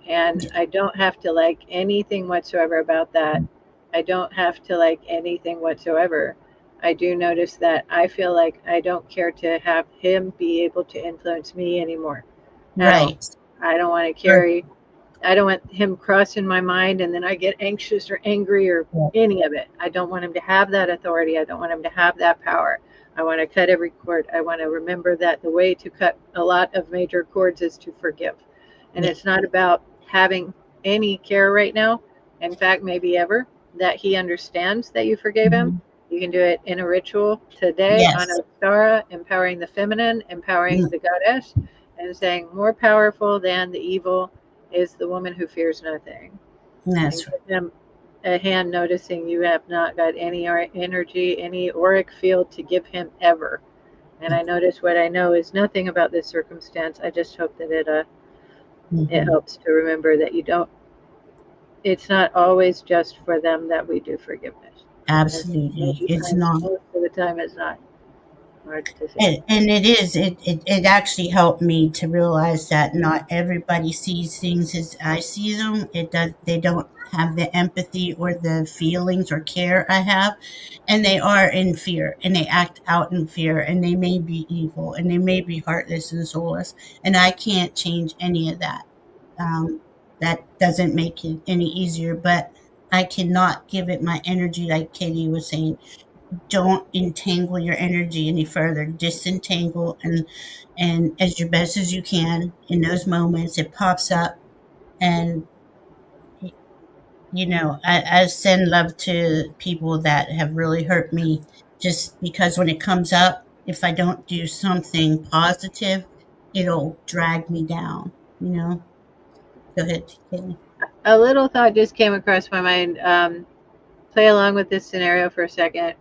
And Yeah. I don't have to like anything whatsoever about that. I don't have to like anything whatsoever. I do notice that I feel like I don't care to have him be able to influence me anymore at all. Right. I don't want to Or- carry, I don't want him crossing my mind and then I get anxious or angry or any of it. I don't want him to have that authority. I don't want him to have that power. I want to cut every cord. I want to remember that the way to cut a lot of major cords is to forgive. And Yeah. it's not about having any care right now. In fact, maybe ever, that he understands that you forgave him. Mhm. You can do it in a ritual today on Yes. Ostara, empowering the feminine, empowering Mm, the goddess, and saying, more powerful than the evil is the woman who fears nothing. And that's right. give him a hand noticing you have not got any energy, any auric field to give him ever. And I notice what I know is nothing about this circumstance. I just hope that it Mm-hmm. helps to remember that you don't. It's not always just for them that we do forgiveness. And Absolutely. maybe It's not. most of the time it's not. Hard to say. And it is. It actually helped me to realize that not everybody sees things as I see them. It does. They don't have the empathy or the feelings or care I have, and they are in fear, and they act out in fear, and they may be evil, and they may be heartless and soulless, and I can't change any of that. Um, that doesn't make it any easier, but I cannot give it my energy, like Katie was saying. Don't entangle your energy any further. Disentangle, and as your best as you can in those moments it pops up. And I send love to people that have really hurt me, just because when it comes up, if I don't do something positive, it'll drag me down. Go ahead, Kaylee. A little thought just came across my mind. Play along with this scenario for a second.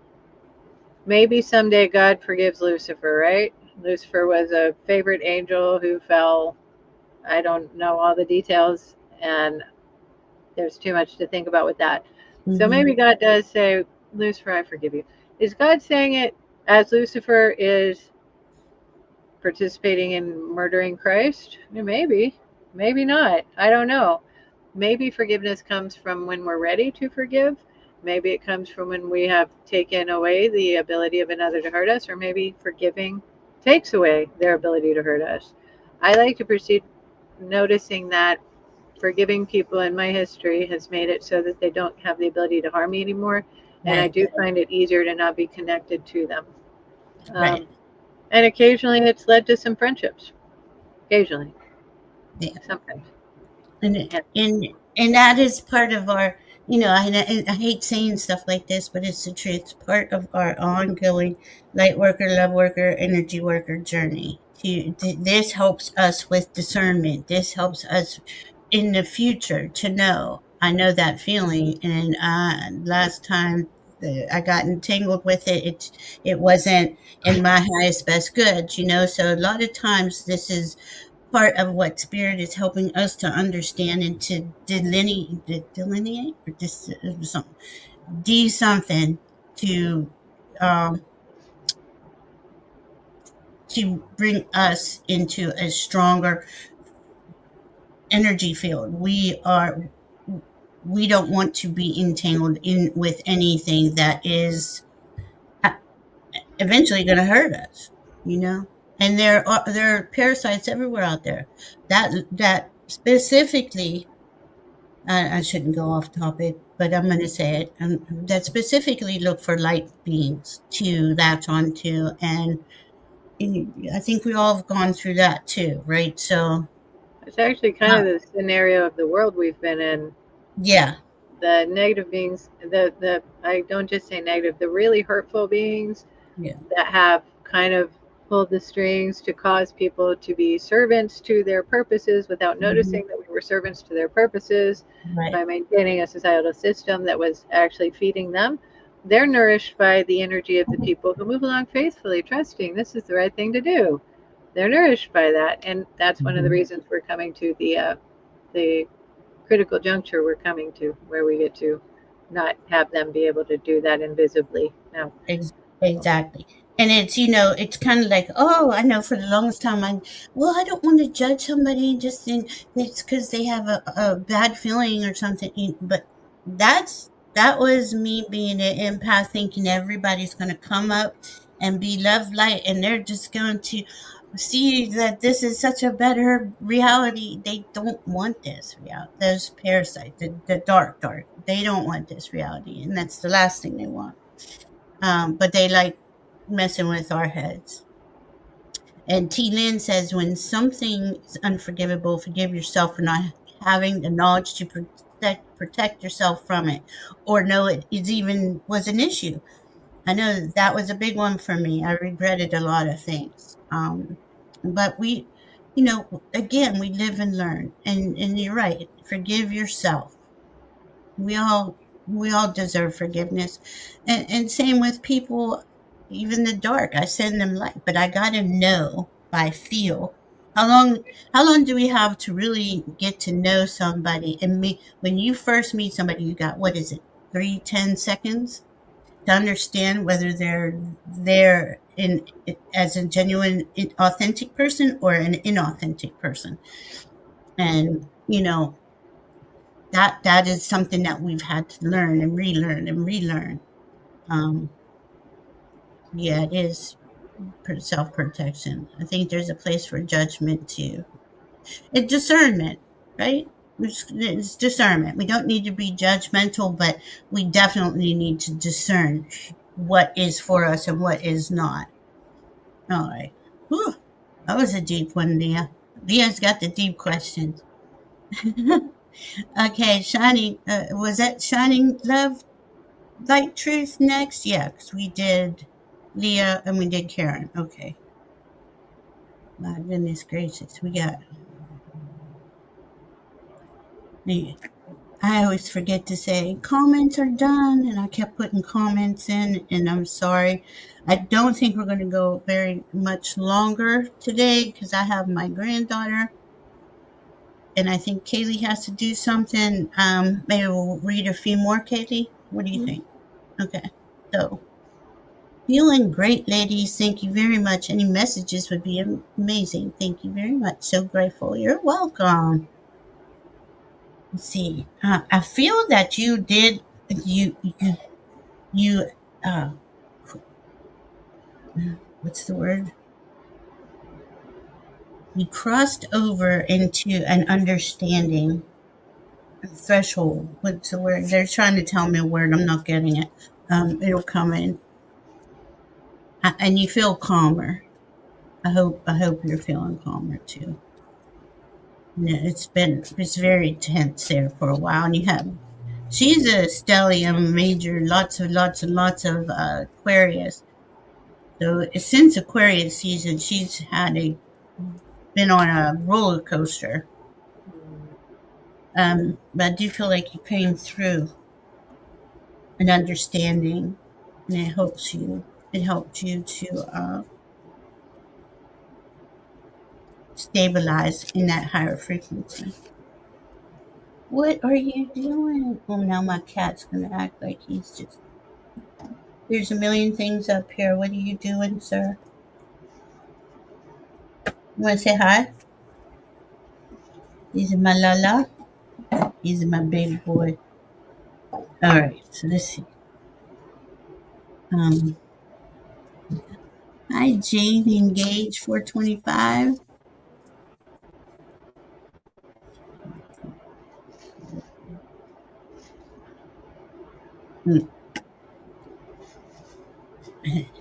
Maybe someday God forgives Lucifer, right? Lucifer was a favorite angel who fell. I don't know all the details, and there's too much to think about with that. So Mm-hmm. maybe God does say, Lucifer, I forgive you. Is God saying it as Lucifer is participating in murdering Christ? Maybe, maybe not. I don't know. Maybe forgiveness comes from when we're ready to forgive. Maybe it comes from when we have taken away the ability of another to hurt us, or maybe forgiving takes away their ability to hurt us. I like to proceed noticing that forgiving people in my history has made it so that they don't have the ability to harm me anymore. And I Right. do find it easier to not be connected to them. Right. Um, and occasionally it's led to some friendships. Occasionally, Yeah. sometimes. and Yeah. and and that is part of our, I hate saying stuff like this, but it's the truth. It's part of our ongoing light worker, love worker, energy worker journey. This helps us with discernment. This helps us in the future to know. I know that feeling, and last time I got entangled with it, it wasn't in my highest best good. So a lot of times this is part of what spirit is helping us to understand and to delineate or just something, something to um, to bring us into a stronger energy field. We don't want to be entangled in with anything that is eventually going to hurt us, you know. And there are parasites everywhere out there that specifically. I shouldn't go off topic, but I'm going to say it. That specifically look for light beings to latch onto, and I think we all have gone through that too, right? So, It's actually kind uh, of the scenario of the world we've been in. yeah, The negative beings, the I don't just say negative, the really hurtful beings yeah, that have kind of pulled the strings to cause people to be servants to their purposes without hmm, noticing that we were servants to their purposes right, by maintaining a societal system that was actually feeding them. They're nourished by the energy of the people who move along faithfully, trusting this is the right thing to do. They're nourished by that, and that's one of the hmm, reasons we're coming to the critical juncture we're coming to, where we get to not have them be able to do that invisibly. Now, exactly. And it's kind of like, oh, I know for the longest time, well, I don't want to judge somebody just in it's because they have a bad feeling or something. But that was me being an empath, thinking everybody's going to come up and be love light, and they're just going to see that this is such a better reality. They don't want this reality. Those parasites, the dark, they don't want this reality, and that's the last thing they want. But they like messing with our heads. And T. Lynn says, when something is unforgivable, forgive yourself for not having the knowledge to protect yourself from it, or know it is even was an issue. I know that was a big one for me. I regretted a lot of things. But again, we live and learn. And you're right. Forgive yourself. We all we all deserve forgiveness. And same with people, even the dark. I send them light, but I gotta know by feel. How long do we have to really get to know somebody? And when you first meet somebody, you got, what is it, 3-10 seconds to understand whether they're there in as a genuine authentic person or an inauthentic person. And that is something that we've had to learn and relearn and relearn. Um, yeah, it is self protection. I think there's a place for judgment too. It's discernment, right? It's discernment. We don't need to be judgmental, but we definitely need to discern what is for us and what is not. All right. Whew, that was a deep one, Leah. Leah's got the deep questions. Okay, shining. Was that shining love? Light Truth next? Yeah, because we did Leah and we did Karen. Okay. My goodness gracious. We got. I always forget to say comments are done, and I kept putting comments in, and I'm sorry. I don't think we're going to go very much longer today because I have my granddaughter, and I think Kayleigh has to do something. Maybe we'll read a few more, Kayleigh. What do you think? Okay. So, feeling great, ladies. Thank you very much. Any messages would be amazing. Thank you very much. So grateful. You're welcome. Let's see. I feel that you did. You. Uh, what's the word? You crossed over into an understanding threshold. What's the word? They're trying to tell me a word. I'm not getting it. It'll come in, and you feel calmer. I hope you're feeling calmer too. Yeah, it's very tense there for a while, and she's a stellium major, lots and lots of Aquarius. So since Aquarius season, she's been on a roller coaster. But I do feel like you came through an understanding, and it helps you to stabilize in that higher frequency. What are you doing? Oh, now my cat's gonna act like he's just. There's a million things up here. What are you doing, sir? You want to say hi? He's my Lala. He's my baby boy. All right. So let's see. Um, Hi, Jane. Engaged 425. Hmm.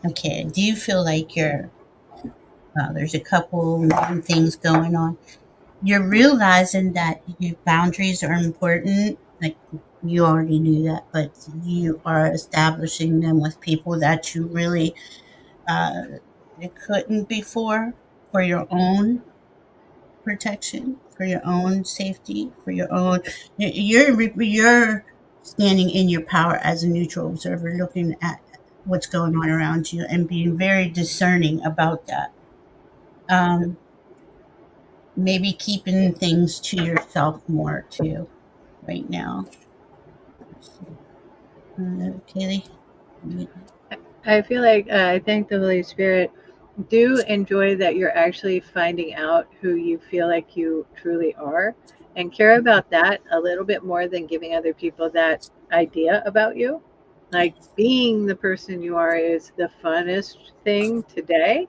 Okay. Do you feel like there's a couple main things going on? You're realizing that your boundaries are important. Like you already knew that, but you are establishing them with people that you really uh, you couldn't before for your own protection, for your own safety, for your own. You're standing in your power as a neutral observer, looking at what's going on around you and being very discerning about that. Um, Maybe keeping things to yourself more too right now. Let's see. Kaylee? I feel like I thank the Holy Spirit. Do enjoy that you're actually finding out who you feel like you truly are and care about that a little bit more than giving other people that idea about you. Like Yes. being the person you are is the funnest thing today.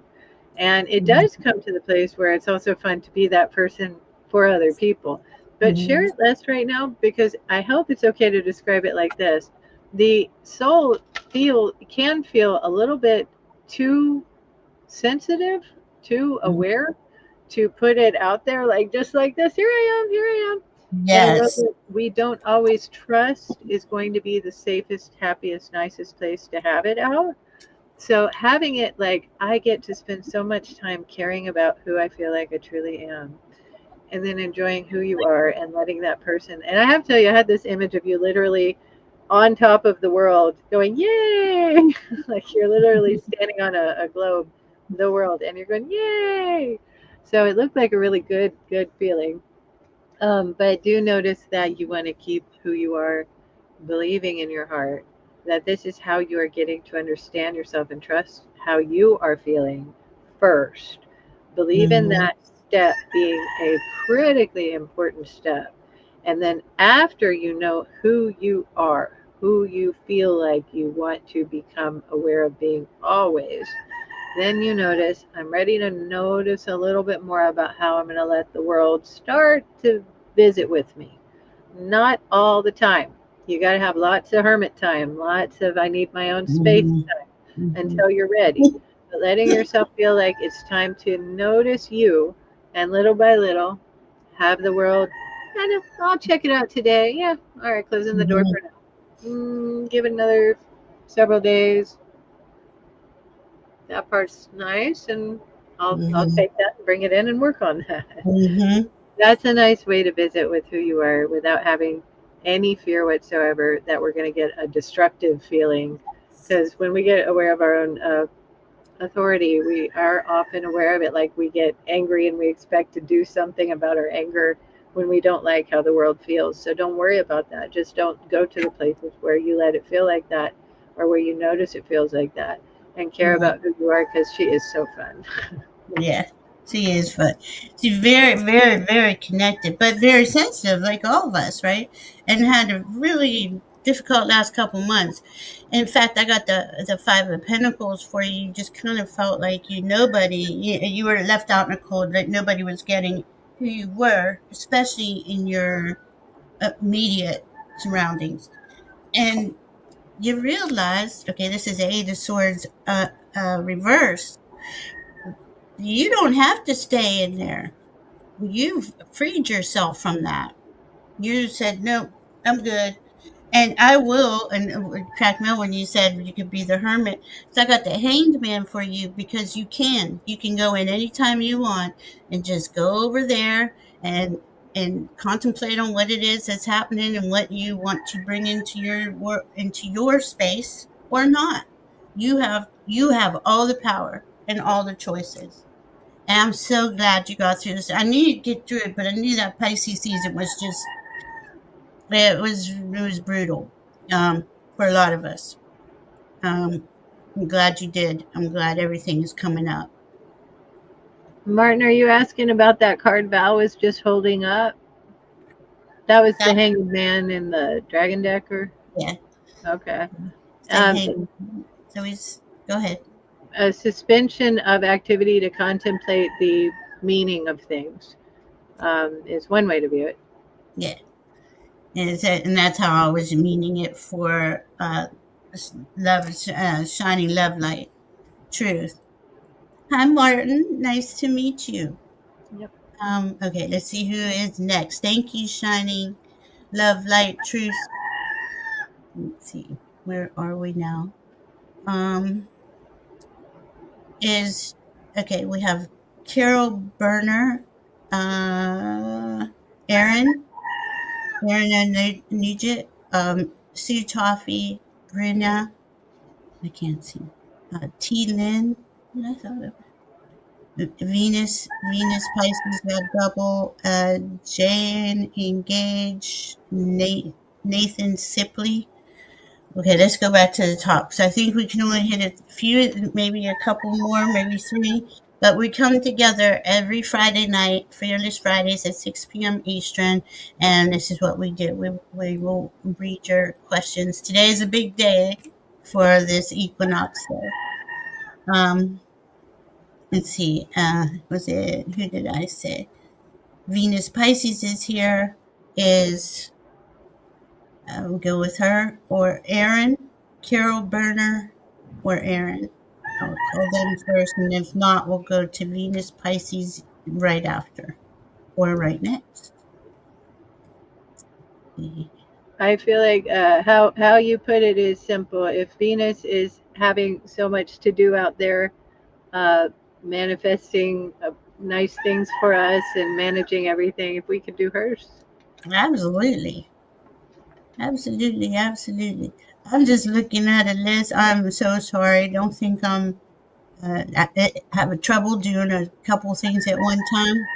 And it does Mhm. come to the place where it's also fun to be that person for other people. But share Mhm. it less right now because I hope it's okay to describe it like this. The soul can feel a little bit too sensitive, too Mhm. aware to put it out there like just like this. Here I am. In a way Yes. that we don't always trust is going to be the safest, happiest, nicest place to have it out. So having it like I get to spend so much time caring about who I feel like I truly am and then enjoying who you are and letting that person. And I have to tell you, I had this image of you literally on top of the world going, yay! Like you're literally standing on a globe, the world, and you're going, yay! So it looked like a really good feeling. But do notice that you want to keep who you are, believing in your heart that this is how you are getting to understand yourself and trust how you are feeling first. Believe in Mhm. that step being a critically important step. And then after you know who you are, who you feel like you want to become aware of being always, then you notice I'm ready to notice a little bit more about how I'm going to let the world start to visit with me. Not all the time. You got to have lots of hermit time, lots of I need my own space Mhm. time Mhm. until you're ready. But letting yourself feel like it's time to notice you and little by little have the world kind of, I'll check it out today. Yeah. All right. Closing the door Mhm. for now. Give it another several days. That part's nice. And I'll Mhm. take that and bring it in and work on that. Mhm. That's a nice way to visit with who you are without having any fear whatsoever that we're going to get a destructive feeling. Because when we get aware of our own authority, we are often aware of it. Like we get angry and we expect to do something about our anger when we don't like how the world feels. So don't worry about that. Just don't go to the places where you let it feel like that or where you notice it feels like that and care Right. about who you are because she is so fun. Yeah, she is, but she's very, very, very connected, but very sensitive, like all of us, right? And had a really difficult last couple months. In fact, I got the Five of Pentacles for you. You just kind of felt like you were left out in the cold, like nobody was getting who you were, especially in your immediate surroundings. And you realize, okay, this is Eight of Swords reverse. You don't have to stay in there. You've freed yourself from that. You said, no, I'm good. And I will, and it cracked me up when you said you could be the hermit. So I got the hanged man for you because you can. You can go in anytime you want and just go over there and contemplate on what it is that's happening and what you want to bring into your work into your space or not. You have all the power and all the choices. And I'm so glad you got through this. I knew you'd get through it, but I knew that Pisces season was just it was brutal for a lot of us. I'm glad you did. I'm glad everything is coming up. Martin, are you asking about that card Val was just holding up? That was the That, Hanged Man in the Dragon Decker. yeah, Okay. the Um, hang. So he's, go ahead. a suspension of activity to contemplate the meaning of things is one way to view it. Yeah. And that's how I was meaning it for love, shining love light, truth. Hi, Martin. Nice to meet you. Yep. Okay, let's see who is next. Thank you, shining love light, truth. Let's see, where are we now? Um, is okay. We have Carol Berner, uh, Aaron, Nugent, Sue Toffee, Brina. I can't see. T. Lynn. What I thought of Venus, Pisces, that double. Jane, Engage, Nathan Sipley. Okay, let's go back to the top. So I think we can only hit a few, maybe a couple more, maybe three. But we come together every Friday night, Fearless Fridays at 6 p.m. Eastern, and this is what we do. We will read your questions. Today is a big day for this equinox. So, um, let's see. Was it, who did I say? Venus Pisces is here. Is we'll go with her or Aaron, Carol Berner, or Aaron. I'll call them first, and if not, we'll go to Venus Pisces right after or right next. I feel like how you put it is simple. If Venus is having so much to do out there, uh, manifesting nice things for us and managing everything, if we could do hers. Absolutely. Absolutely. Absolutely. I'm just looking at a list. I'm so sorry. Don't think I have a trouble doing a couple things at one time.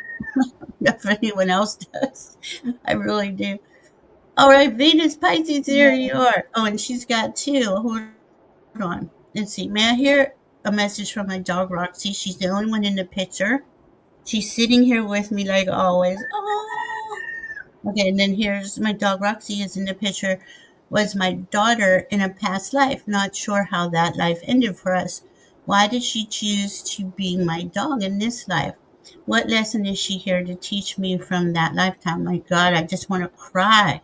If anyone else does, I really do. All right, Venus Pisces, here you are. Oh, and she's got two. Hold on. Let's see. May I hear a message from my dog, Roxy? She's the only one in the picture. She's sitting here with me like always. Oh. Okay, and then here's my dog, Roxy, is in the picture. Was my daughter in a past life. Not sure how that life ended for us. Why did she choose to be my dog in this life? What lesson is she here to teach me from that lifetime? My God, I just want to cry.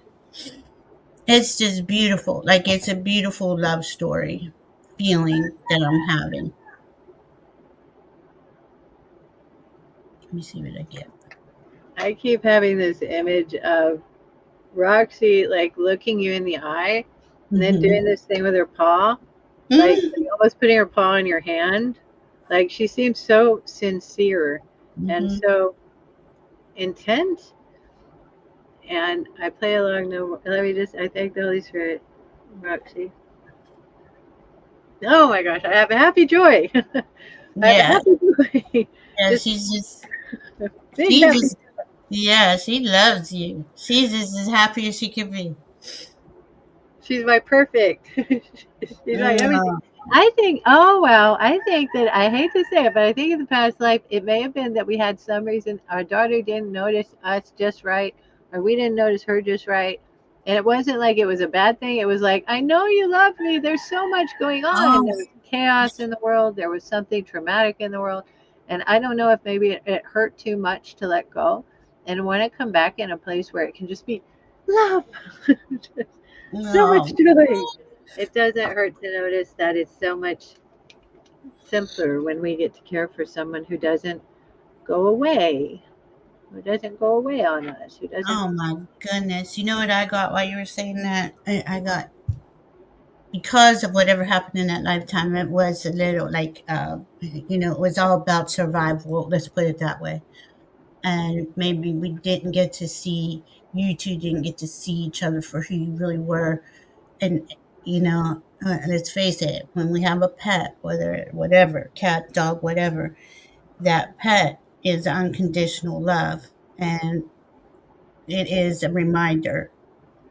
It's just beautiful. Like it's a beautiful love story feeling that I'm having. Let me see what I get. I keep having this image of Roxy like looking you in the eye and then Mm-hmm. doing this thing with her paw, like Mm-hmm. almost putting her paw in your hand. Like she seems so sincere and Mm-hmm. so intent. And I play along. No, let me just. I thank the Holy Spirit, Roxy. Oh my gosh, I have a happy joy. I have a Yeah. happy joy. Yeah. Just She's just, big she happy. just, yeah, she loves you. She's just as happy as she could be. She's my perfect. She's my everything. Mm, I think, oh, well, I think that I hate to say it, but I think in the past life, it may have been that we had some reason our daughter didn't notice us just right, or we didn't notice her just right. And it wasn't like it was a bad thing. It was like, I know you love me. There's so much going on. oh, There was chaos in the world, there was something traumatic in the world. And I don't know if maybe it hurt too much to let go. And when it come back in a place where it can just be love. So much no. joy. It doesn't hurt to notice that it's so much simpler when we get to care for someone who doesn't go away, who doesn't go away on us, who doesn't. Oh my goodness. You know what I got while you were saying that? I got, because of whatever happened in that lifetime, it was a little like, it was all about survival. Let's put it that way. And maybe we didn't get to see, you two didn't get to see each other for who you really were. And, let's face it, when we have a pet, whether, whatever, cat, dog, whatever, that pet is unconditional love. And it is a reminder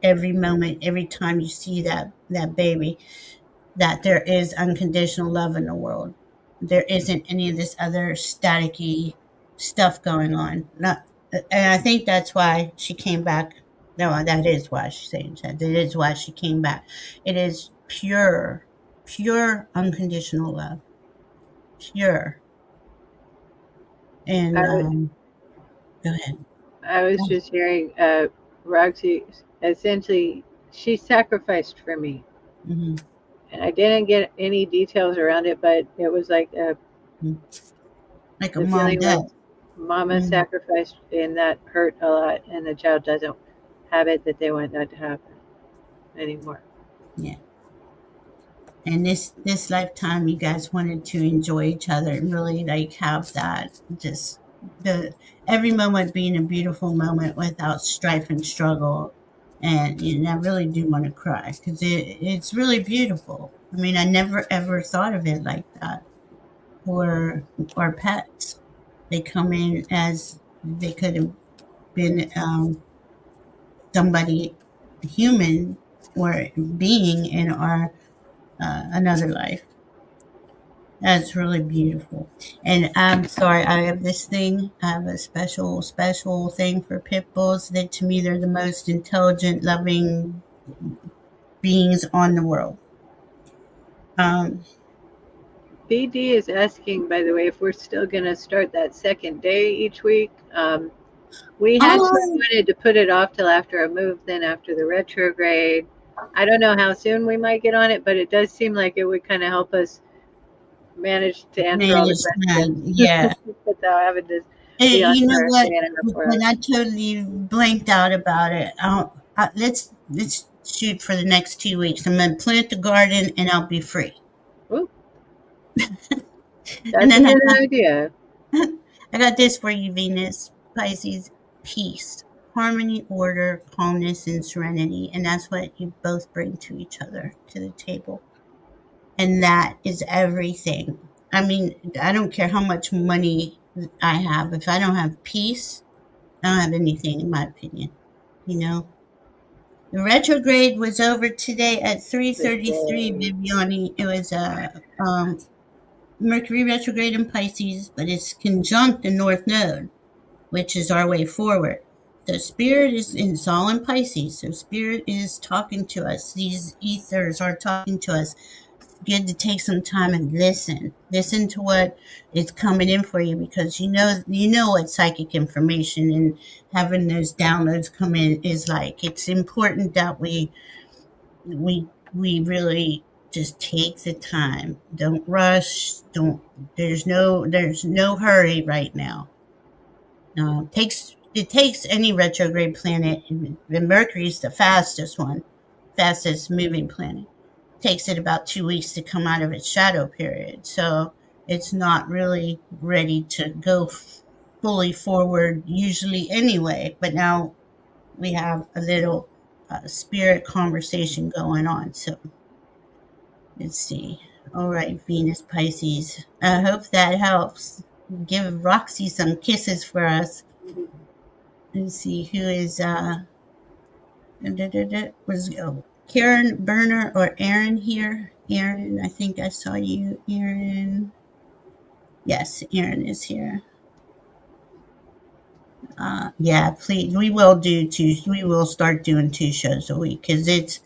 every moment, every time you see that baby, that there is unconditional love in the world. There isn't any of this other staticky. stuff going on. Not, and I think that's why she came back. No, that is why she's saying that. It is why she came back. It is pure, pure unconditional love. Pure. I, And w- go ahead. I was just hearing Roxy, essentially, she sacrificed for me. Mm-hmm. And I didn't get any details around it, but it was like Like a the mom feeling does. was mama Mm, sacrificed, and that hurt a lot, and the child doesn't have it that they want that to happen anymore. yeah. And this lifetime, you guys wanted to enjoy each other and really like have that just the every moment being a beautiful moment without strife and struggle. And I really do want to cry because it's really beautiful. I mean, I never ever thought of it like that for our pets. They come in as they could have been somebody human or being in our another life. That's really beautiful. And I'm sorry, I have this thing. I have a special, special thing for pit bulls that to me they're the most intelligent, loving beings on the world. Um, BD is asking, by the way, if we're still going to start that second day each week. We had sort of oh, wanted to put it off till after a move, then after the retrograde. I don't know how soon we might get on it, but it does seem like it would kind of help us manage to answer all the managed questions man, yeah. without having to be on You know for what? 3.5 When hours. I totally blanked out about it, let's shoot for the next 2 weeks. I'm gonna plant the garden and I'll be free. Ooh, And that's a then good idea. I got this for you, Venus, Pisces, peace, harmony, order, calmness, and serenity. And that's what you both bring to each other, to the table. And that is everything. I mean, I don't care how much money I have. If I don't have peace, I don't have anything, in my opinion. You know? The retrograde was over today at Today. 3:33, Viviani. It was Mercury retrograde in Pisces, but it's conjunct the North Node, which is our way forward. The spirit is in it's all in Pisces. So spirit is talking to us. These ethers are talking to us. It's good to take some time and listen. Listen to what is coming in for you because you know what psychic information and having those downloads come in is like. It's important that we really just take the time. Don't rush. Don't there's no hurry right now. It takes any retrograde planet, and Mercury is the fastest one, fastest moving planet. Takes it about 2 weeks to come out of its shadow period, so it's not really ready to go fully forward usually anyway. But now we have a little spirit conversation going on. So let's see. All right, Venus Pisces. I hope that helps. Give Roxy some kisses for us. Let's see who is was Karen Berner or Aaron here. Aaron, I think I saw you. Aaron, yes, Aaron is here. Yeah, please. We will do two. We will start doing 2 shows a week because it's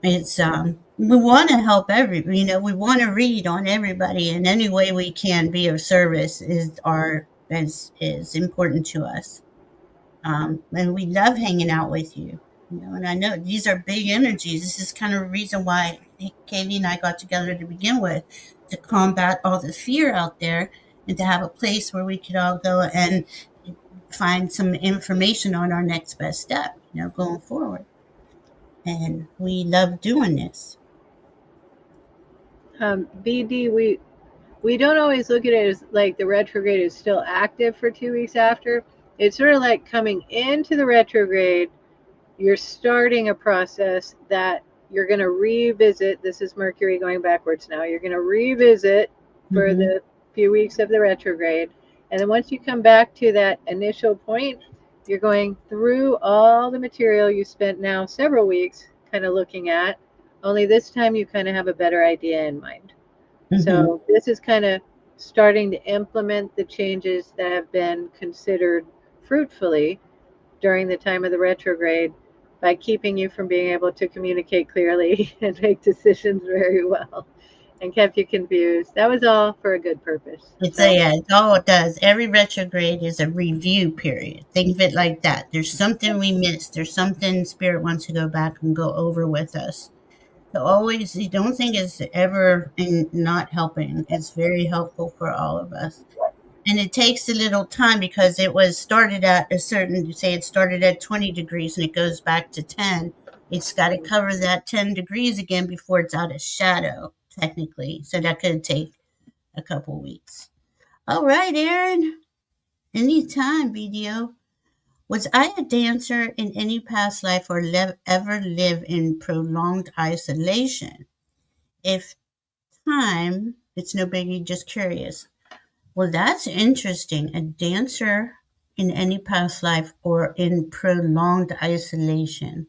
we want to help we want to read on everybody, and any way we can be of service is important to us. And we love hanging out with you. And I know these are big energies. This is kind of a reason why Kaylee and I got together to begin with, to combat all the fear out there and to have a place where we could all go and find some information on our next best step, going forward. And we love doing this. BD, we don't always look at it as like the retrograde is still active for 2 weeks after. It's sort of like coming into the retrograde, you're starting a process that you're going to revisit. This is Mercury going backwards now. You're going to revisit for Mm-hmm. the few weeks of the retrograde. And then once you come back to that initial point, you're going through all the material you spent now several weeks kind of looking at, only this time you kind of have a better idea in mind. Mm-hmm. So this is kind of starting to implement the changes that have been considered fruitfully during the time of the retrograde by keeping you from being able to communicate clearly and make decisions very well and kept you confused. That was all for a good purpose. It's So, it's all it does. Every retrograde is a review period. Think of it like that. There's something we missed. There's something Spirit wants to go back and go over with us. So always, you don't think it's ever not helping. It's very helpful for all of us. And it takes a little time because it was started at a certain, say it started at 20 degrees and it goes back to 10. It's got to cover that 10 degrees again before it's out of shadow, technically. So that could take a couple weeks. All right, Aaron. Anytime, BDO. Was I a dancer in any past life or ever live in prolonged isolation? If time, it's no biggie, just curious. Well, that's interesting. A dancer in any past life or in prolonged isolation.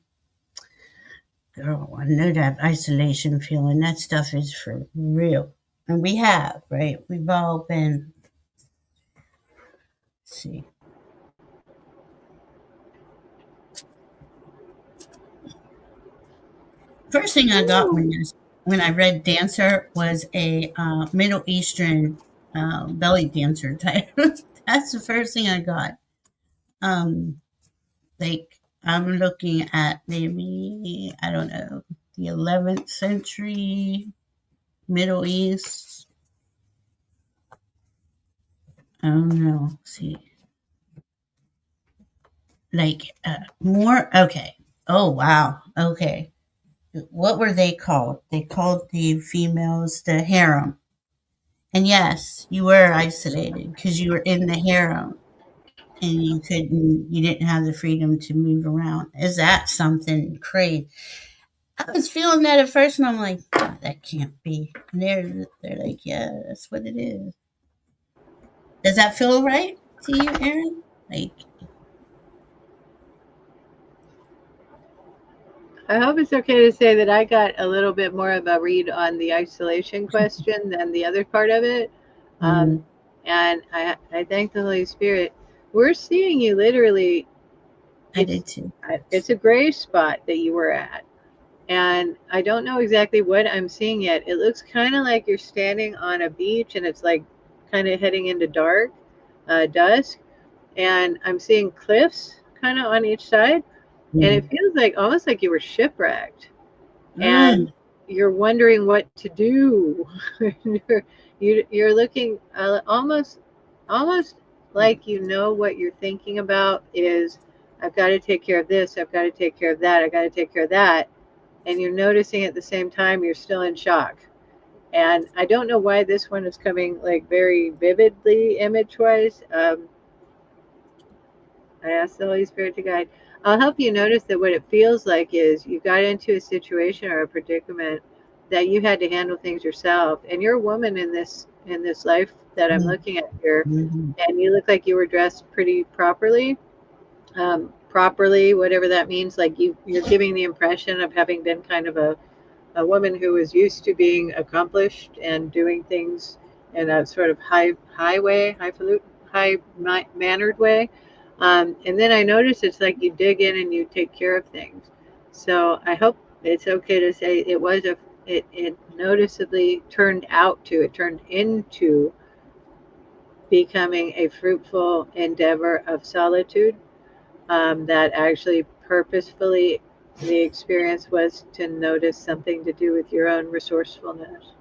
Girl, I know that isolation feeling. That stuff is for real. And we have, right? We've all been, let's see. First thing I got when I read dancer was a Middle Eastern belly dancer type. That's the first thing I got. Um, like I'm looking at maybe I don't know the 11th century Middle East. I don't know. See, like more. Okay. Oh wow. Okay. What were they called? They called the females the harem. And yes, you were isolated because you were in the harem and you didn't have the freedom to move around. Is that something crazy? I was feeling that at first and I'm like, "Oh, that can't be." And they're like, yeah, that's what it is. Does that feel right to you, Aaron? Like, I hope it's okay to say that I got a little bit more of a read on the isolation question than the other part of it. Um, mm, and I thank the Holy Spirit. We're seeing you literally. I did too. It's a gray spot that you were at. And I don't know exactly what I'm seeing yet. It looks kind of like you're standing on a beach and it's like kind of heading into dark, dusk. And I'm seeing cliffs kind of on each side. And it Mm, feels like almost like you were shipwrecked and mm, you're wondering what to do. You're looking almost like you know what you're thinking about is I've got to take care of this, I've got to take care of that, I've got to take care of that, and you're noticing at the same time you're still in shock. And I don't know why this one is coming like very vividly image wise. I ask the Holy Spirit to guide. I'll help you notice that what it feels like is you got into a situation or a predicament that you had to handle things yourself. And you're a woman in this life that I'm mm, looking at here, mm, and you look like you were dressed pretty properly. Properly, whatever that means, like you're giving the impression of having been kind of a woman who is used to being accomplished and doing things in a sort of high way, high mannered way. And then I notice it's like you dig in and you take care of things. So I hope it's okay to say it noticeably it turned into becoming a fruitful endeavor of solitude, that actually purposefully the experience was to notice something to do with your own resourcefulness.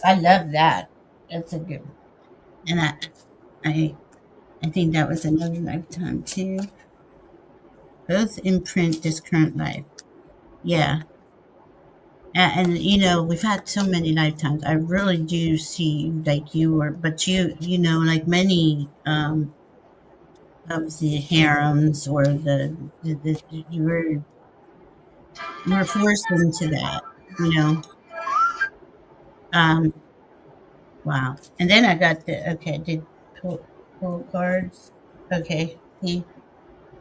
I love that. That's a good one. And I, I think that was another lifetime too. Both imprint this current life. Yeah. And you know, we've had so many lifetimes. I really do see you like you were, but you know, like many of the harems or you were forced into that, you know. Um, wow. And then I got the okay, did pull cards. Okay, see,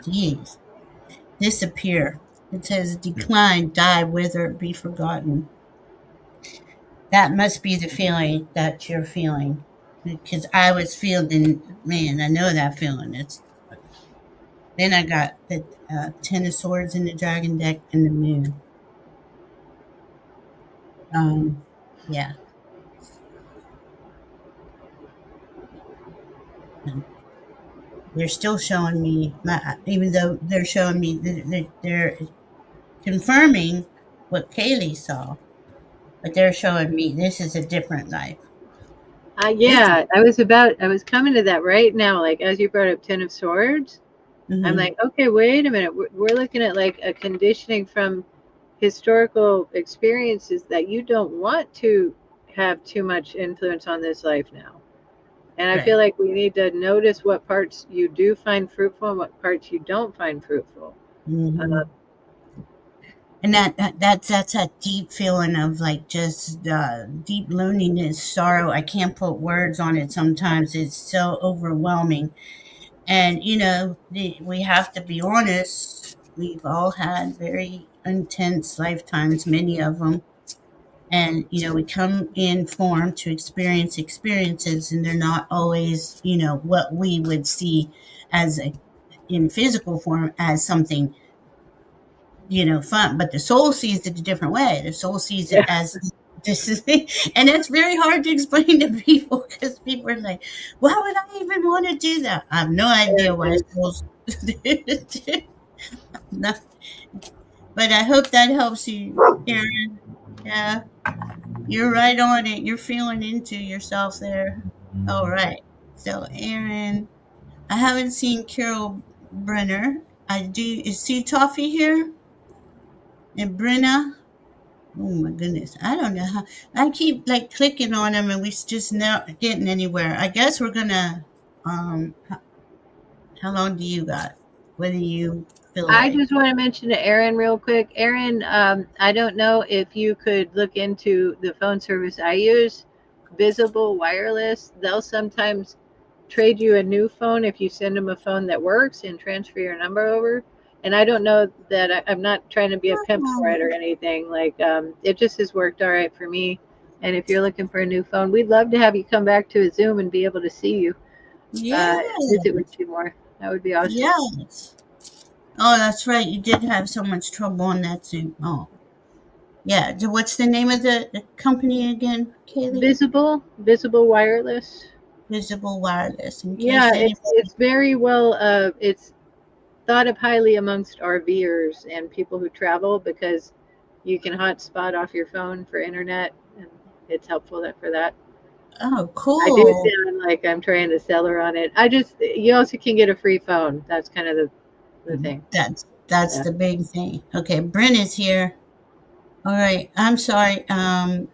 jeez, disappear. It says decline, die, wither, be forgotten. That must be the feeling that you're feeling. Because I was feeling, man, I know that feeling. It's then I got the Ten of Swords in the Dragon deck and the Moon. Yeah. And they're still showing me, even though they're showing me, they're confirming what Kayleigh saw, but they're showing me this is a different life. This, Yeah, I was coming to that right now. Like, as you brought up Ten of Swords, I'm mm-hmm, like, okay, wait a minute. We're looking at like a conditioning from historical experiences that you don't want to have too much influence on this life now. And I feel right. like we need to notice what parts you do find fruitful and what parts you don't find fruitful. Uh, Mm-hmm. And that's that deep feeling of like just deep loneliness, sorrow. I can't put words on it. Sometimes it's so overwhelming, and we have to be honest. We've all had very intense lifetimes, many of them, and we come in form to experience experiences, and they're not always what we would see as in physical form as something fun, but the soul sees it a different way. The soul sees it yeah, as this is, and it's very hard to explain to people because people are like, "Why would I even want to do that?" I have no idea it why is. souls. No, but I hope that helps you, Aaron. Yeah, you're right on it. You're feeling into yourself there. All right. So, Aaron, I haven't seen Carol Brenner. I do. Is Sue Toffee here? And Brenna? Oh my goodness. I don't know how. I keep like clicking on them and we just not getting anywhere. I guess we're gonna, how long do you got? What do you feel I like? just want to mention to Erin real quick. Erin, I don't know if you could look into the phone service I use, Visible Wireless. They'll sometimes trade you a new phone if you send them a phone that works and transfer your number over. And I don't know that I'm not trying to be a pimp for Oh, it or anything. Like, it just has worked all right for me. And if you're looking for a new phone, we'd love to have you come back to a Zoom and be able to see you, yeah. visit with you more. That would be awesome. Yes. Oh, that's right. You did have so much trouble on that Zoom. Oh, yeah. What's the name of the company again, Kaylee? Visible Wireless. Visible Wireless. In Yeah, case it's anybody. very well. It's thought of highly amongst RVers and people who travel because you can hotspot off your phone for internet, and it's helpful for that. Oh, I do cool. sound like I'm trying to sell her on it. I just you also can get a free phone. That's kind of the thing. That's Yeah. the big thing. Okay, Bryn is here. All right. I'm sorry,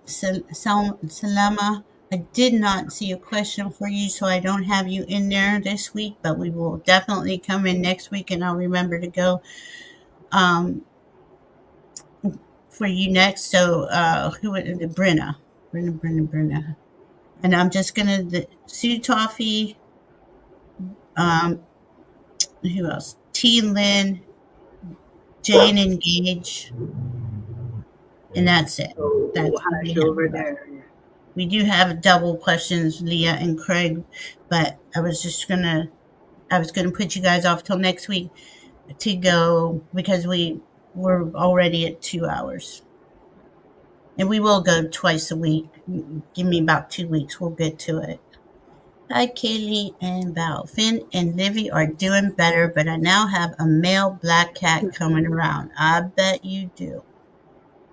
Salama. I did not see a question for you, so I don't have you in there this week, but we will definitely come in next week, and I'll remember to go um, for you next. So, who would the Brenna. And I'm just going to, Sue Toffee, um, who else? T. Lynn, Jane Engage, and that's it. Oh, That's what hush we have over left. there. We do have double questions, Leah and Craig, but I was gonna put you guys off till next week to go because we're already at 2 hours, and we will go twice a week. Give me about 2 weeks, we'll get to it. Hi, Kaylee and Val. Finn and Livy are doing better, but I now have a male black cat coming around. I bet you do.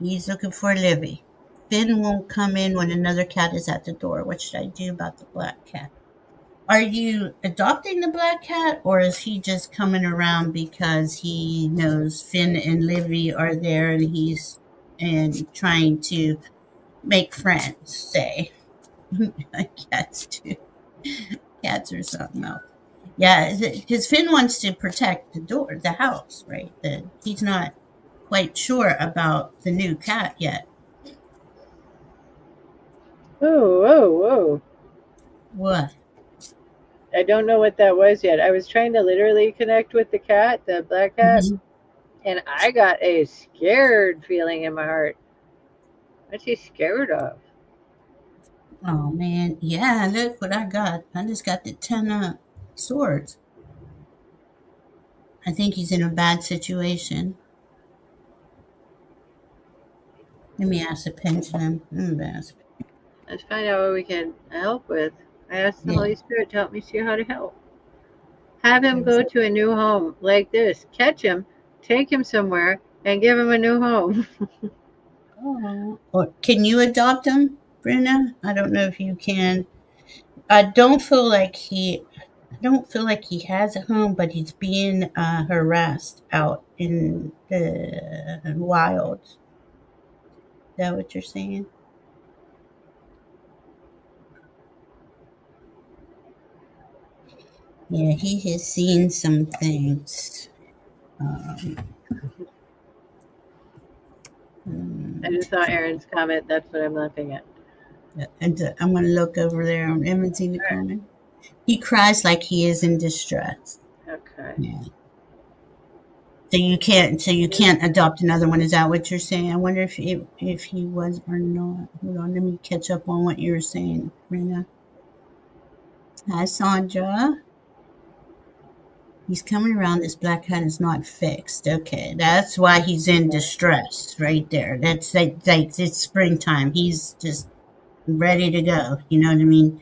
He's looking for Livy. Finn won't come in when another cat is at the door. What should I do about the black cat? Are you adopting the black cat, or is he just coming around because he knows Finn and Livy are there and he's and trying to make friends? Say, cats too. Cats or something else. Yeah, because Finn wants to protect the door, the house, right? He's not quite sure about the new cat yet. Oh, whoa, whoa. What? I don't know what that was yet. I was trying to literally connect with the cat, the black cat, Mhm. and I got a scared feeling in my heart. What's he scared of? Oh man, yeah. Look what I got. I just got the 10 swords. I think he's in a bad situation. Let me ask the pendulum. Let's find out what we can help with. I ask the Yeah. Holy Spirit to help me see how to help. Have him There's- go to a new home like this. Catch him, take him somewhere, and give him a new home. Oh. Or can you adopt him, Brenda? I don't know if you can. I don't feel like he. I don't feel like he has a home, but he's being harassed out in the wild. Is that what you're saying? Yeah, he has seen some things. Um, I mm, just saw Aaron's comment. That's what I'm laughing at. and I'm going to look over there on Emmons in the comment. He cries like he is in distress. Okay. Yeah. So you can't adopt another one. Is that what you're saying? I wonder if he was or not. Hold on, let me catch up on what you were saying, Rena. Hi, Sandra. He's coming around. This black hat is not fixed. Okay, that's why he's in distress right there. That's like it's springtime. He's just ready to go. You know what I mean?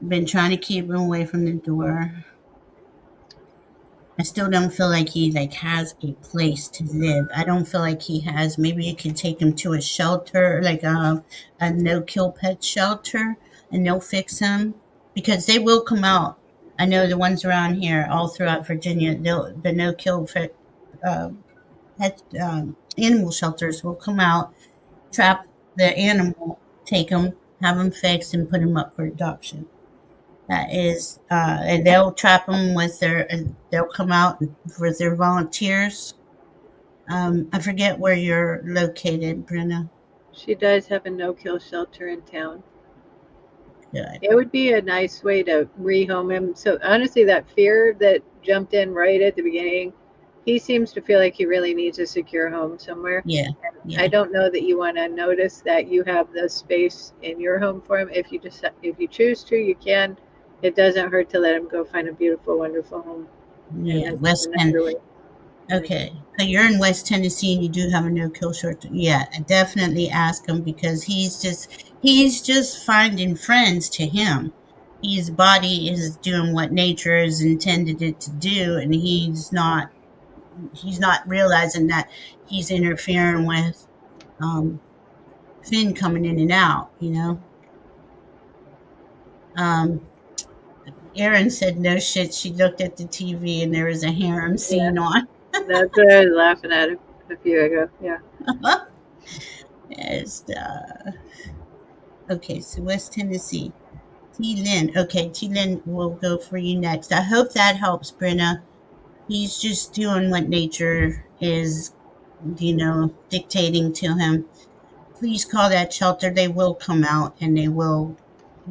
Been trying to keep him away from the door. I still don't feel like he like has a place to live. I don't feel like he has. Maybe you could take him to a shelter, like a no kill pet shelter, and they'll fix him because they will come out. I know the ones around here, all throughout Virginia, the no kill uh, pet animal shelters will come out, trap the animal, take him, have him fixed, and put him up for adoption. That is, and they'll trap them with they'll come out with their volunteers. I forget where you're located, Bruna. She does have a no-kill shelter in town. Good. It would be a nice way to rehome him. So honestly, that fear that jumped in right at the beginning, he seems to feel like he really needs a secure home somewhere. Yeah, I yeah, don't know that you want to notice that you have the space in your home for him. If you choose to, you can. It doesn't hurt to let him go find a beautiful, wonderful home in yeah. West Ten. another way. Okay, so you're in West Tennessee and you do have a no kill short. Yeah, definitely ask him because he's just finding friends to him. His body is doing what nature has intended it to do, and he's not realizing that he's interfering with um, Finn coming in and out. Um, Erin said, "No shit." She looked at the TV and there was a harem Yeah, scene on. that's what I was laughing at a few ago. Yeah. Yes, okay, so West Tennessee. T. Lynn. Okay, T. Lynn will go for you next. I hope that helps, Brenna. He's just doing what nature is, dictating to him. Please call that shelter. They will come out and they will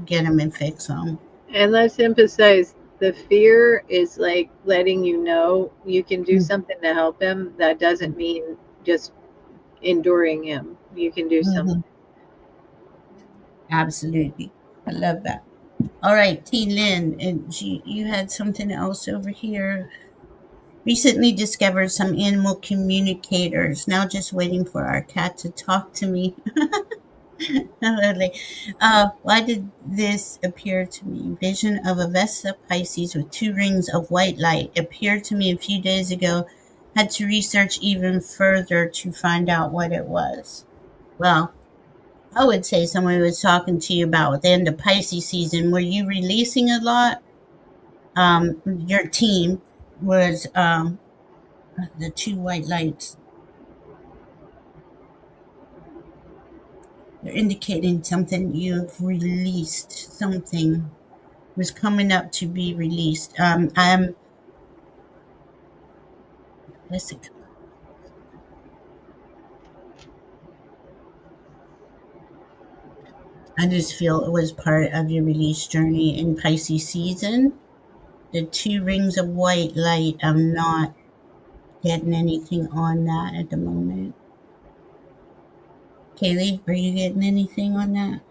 get him and fix him. And let's emphasize the fear is like letting you know you can do something to help him. That doesn't mean just enduring him. You can do something. Mm-hmm. Absolutely. I love that. All right, T. Lynn, and you had something else over here. Recently discovered some animal communicators. Now just waiting for our cat to talk to me. Lovely. Why did this appear to me? Vision of a Vesta Pisces with 2 rings of white light appeared to me a few days ago. Had to research even further to find out what it was. Well, I would say someone was talking to you about within the Pisces season. Were you releasing a lot? Your team was the 2 white lights. They're indicating something you've released. Something was coming up to be released. Let's see. I just feel it was part of your release journey in Pisces season. The 2 rings of white light. I'm not getting anything on that at the moment. Kayleigh, are you getting anything on that?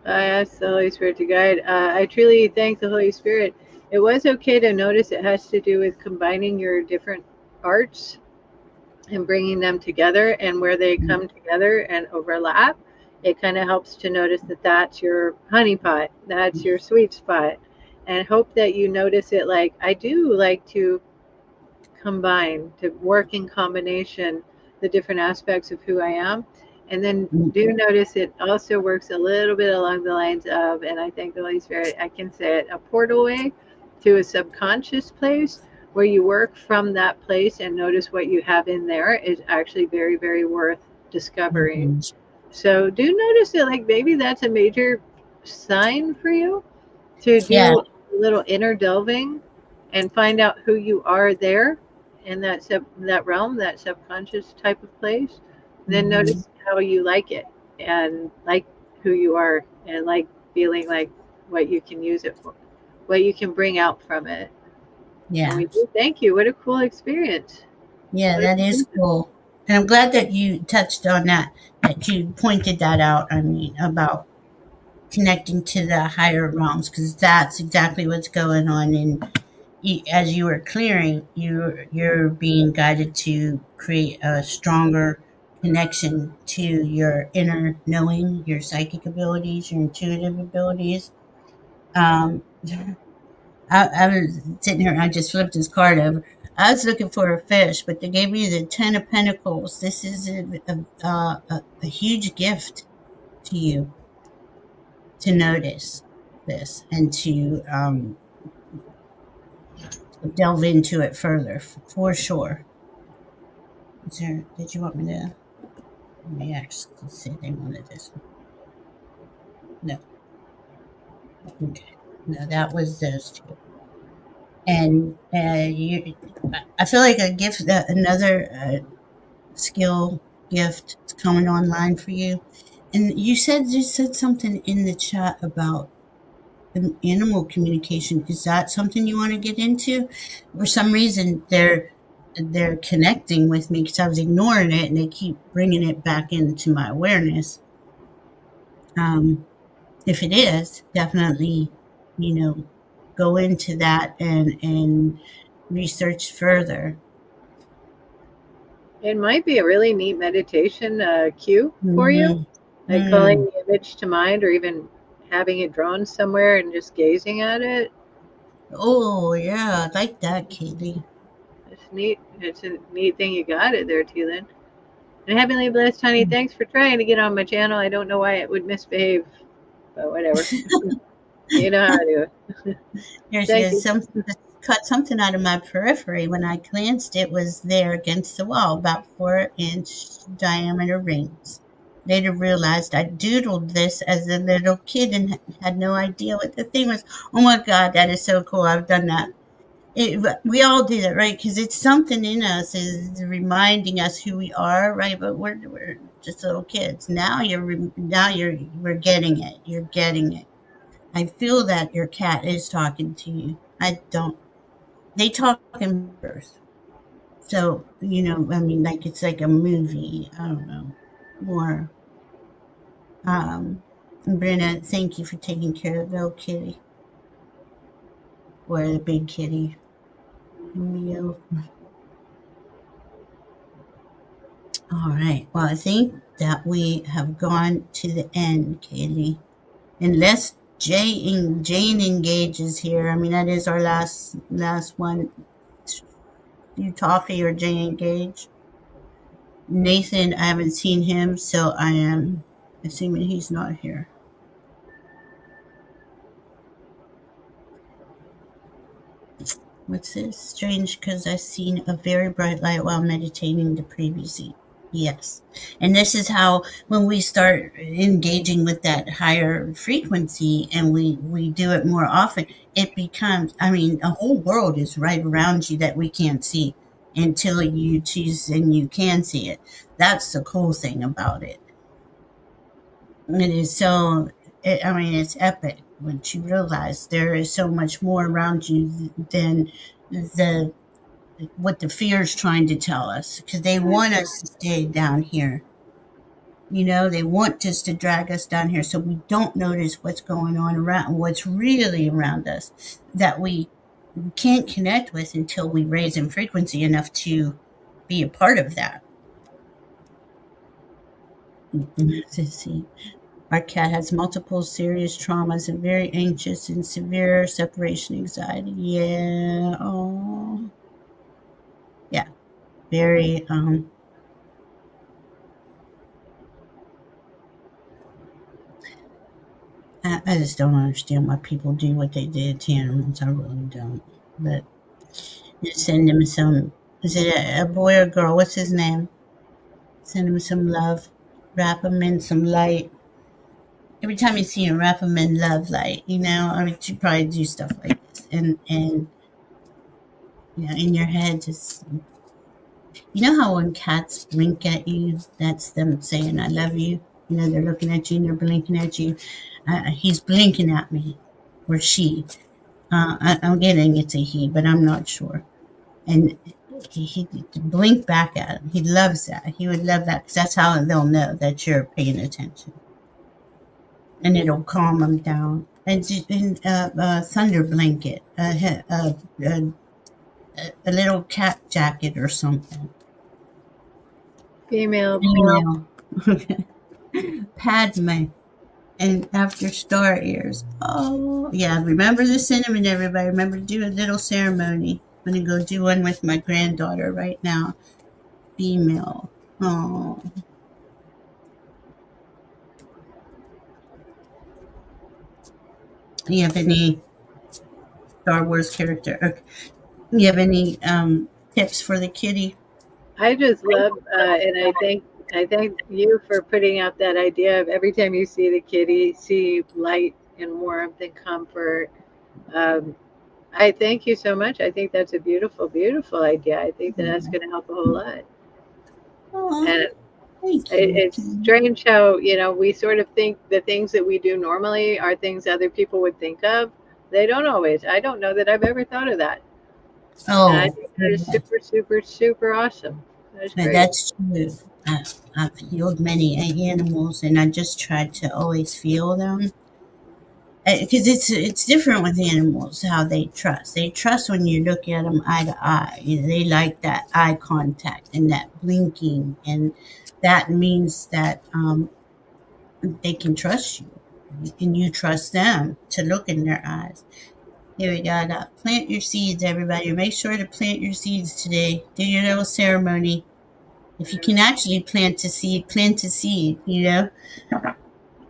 I asked the Holy Spirit to guide. I truly thank the Holy Spirit. It was okay to notice it has to do with combining your different arts and bringing them together, and where they come together and overlap. It kind of helps to notice that that's your honeypot, that's your sweet spot, and hope that you notice it. Like, I do like to combine, to work in combination, the different aspects of who I am. And then do notice it also works a little bit along the lines of, and I thank the Holy Spirit, I can say it, a portal way to a subconscious place where you work from that place and notice what you have in there is actually very, very worth discovering. Mhm. So do notice it, like maybe that's a major sign for you to Yeah. do a little inner delving and find out who you are there in that realm, that subconscious type of place. Then Mhm. notice how you like it and like who you are and like feeling like what you can use it for, what you can bring out from it. And Yeah. we do thank you. What a cool experience. Yeah, What a that cool is cool. And I'm glad that you touched on that, that you pointed that out. I mean, about connecting to the higher realms, because that's exactly what's going on. And as you were clearing, you're being guided to create a stronger connection to your inner knowing, your psychic abilities, your intuitive abilities. Um, I was sitting here and I just flipped his card over. I was looking for a fish, but they gave me the Ten of Pentacles. This is a huge gift to you to notice this and to delve into it further, for sure. Is there, did you want me to? Let me actually see if they wanted this one. No. Okay. No, that was those two. And I feel like a gift, another skill gift coming online for you. And you said something in the chat about the animal communication. Is that something you want to get into? For some reason, they're connecting with me because I was ignoring it, and they keep bringing it back into my awareness. Um, if it is, definitely, you know, go into that and research further. It might be a really neat meditation cue for you, Mm-hmm. like calling the image to mind or even having it drawn somewhere and just gazing at it. Oh yeah, I like that, Katie. It's neat. It's a neat thing you got it there, Teelan. And Heavenly Blessed Honey, thanks for trying to get on my channel. I don't know why it would misbehave, but whatever. You know how to do it. Here she Thank is. you. Some cut something out of my periphery. When I glanced, it was there against the wall, about 4-inch diameter rings. Later realized I doodled this as a little kid and had no idea what the thing was. Oh my God, that is so cool. I've done that. We all do that, right? Because it's something in us is reminding us who we are, right? But we're just little kids. We're getting it. You're getting it. I feel that your cat is talking to you. I don't. They talk in bursts. So, I mean, like it's like a movie. I don't know. More. Brenna, thank you for taking care of the little kitty or the big kitty. Meow. All right. Well, I think that we have gone to the end, Kaylee. Unless Jane engages here. I mean, that is our last one. You Toffee or Jane engage. Nathan, I haven't seen him, so I am assuming he's not here. What's this? Strange, because I've seen a very bright light while meditating the previous Yes. And this is how, when we start engaging with that higher frequency and we do it more often, it becomes, I mean, a whole world is right around you that we can't see until you choose and you can see it. That's the cool thing about it. It is so, I mean, it's epic once you realize there is so much more around you than the what the fear is trying to tell us because they want us to stay down here. They want just to drag us down here so we don't notice what's going on around, what's really around us, that we can't connect with until we raise in frequency enough to be a part of that. Let's see. Our cat has multiple serious traumas and very anxious and severe separation anxiety. Yeah. Oh. Yeah. Very I just don't understand why people do what they did to animals. I really don't. But just send him some. Is it a boy or girl? What's his name? Send him some love. Wrap him in some light. Every time you see him, wrap him in love light. I mean, you probably do stuff like this, and in your head, just how when cats blink at you, that's them saying "I love you." They're looking at you and they're blinking at you. He's blinking at me, or she. I'm getting it's a he, but I'm not sure. And he blink back at him. He loves that. He would love that because that's how they'll know that you're paying attention, and it'll calm them down. And thunder blanket, a little cat jacket or something. Female. Okay. Padme. And after star ears. Oh, yeah. Remember the cinnamon, everybody. Remember to do a little ceremony. I'm going to go do one with my granddaughter right now. Female. Oh. Do you have any Star Wars character? Okay. You have any tips for the kitty? I just love, and I thank you for putting out that idea of every time you see the kitty, see light and warmth and comfort. Um, I thank you so much. I think that's a beautiful, beautiful idea. I think that's going to help a whole lot. Oh, And thank you. it's strange how we sort of think the things that we do normally are things other people would think of. They don't always. I don't know that I've ever thought of that. And I Oh, think that is super, super, super awesome. That's great. that's true. I've healed many animals, and I just try to always feel them. Because it's different with animals how they trust. They trust when you look at them eye to eye. They like that eye contact and that blinking, and that means that they can trust you, and you trust them to look in their eyes. Here we go. Plant your seeds, everybody. Make sure to plant your seeds today. Do your little ceremony. If you can actually plant a seed, plant a seed.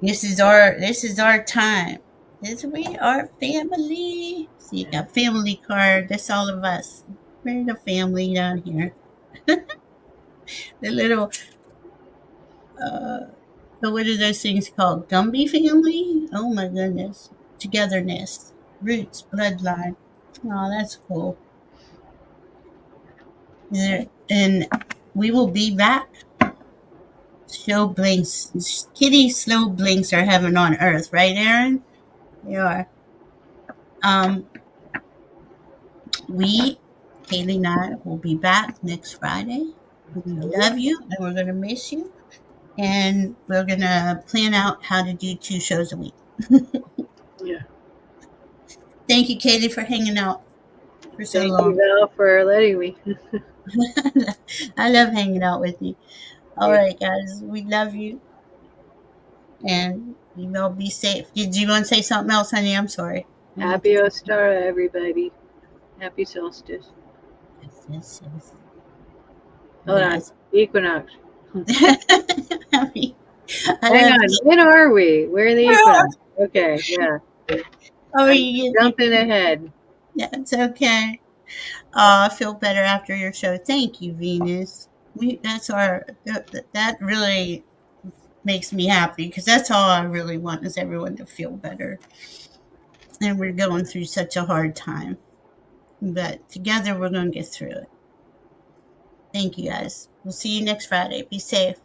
This is our time. We are family. So you got family card. That's all of us. We're the family down here. The little what are those things called? Gumby family? Oh my goodness. Togetherness. Roots, bloodline. Oh, that's cool. And we will be back. Show blinks. Kitty slow blinks are heaven on earth, right, Aaron? They are. We, Kayleigh and I, will be back next Friday. We love you, and we're going to miss you. And we're going to plan out how to do 2 shows a week. Yeah. Thank you, Kayleigh, for hanging out for so Thank long. you, Val, for letting me. I love hanging out with you. All right, guys, we love you. And you all be safe. Did you want to say something else, honey? I'm sorry. Happy Ostara, everybody. Happy solstice. Yes, yes. Hold Yes. on. Equinox. Happy. Hang on. When are we? We're in the equinox. Okay, yeah. Oh, Jumping ahead. Yeah, it's okay. I feel better after your show. Thank you, Venus. That really makes me happy because that's all I really want is everyone to feel better. And we're going through such a hard time, but together we're going to get through it. Thank you, guys. We'll see you next Friday. Be safe.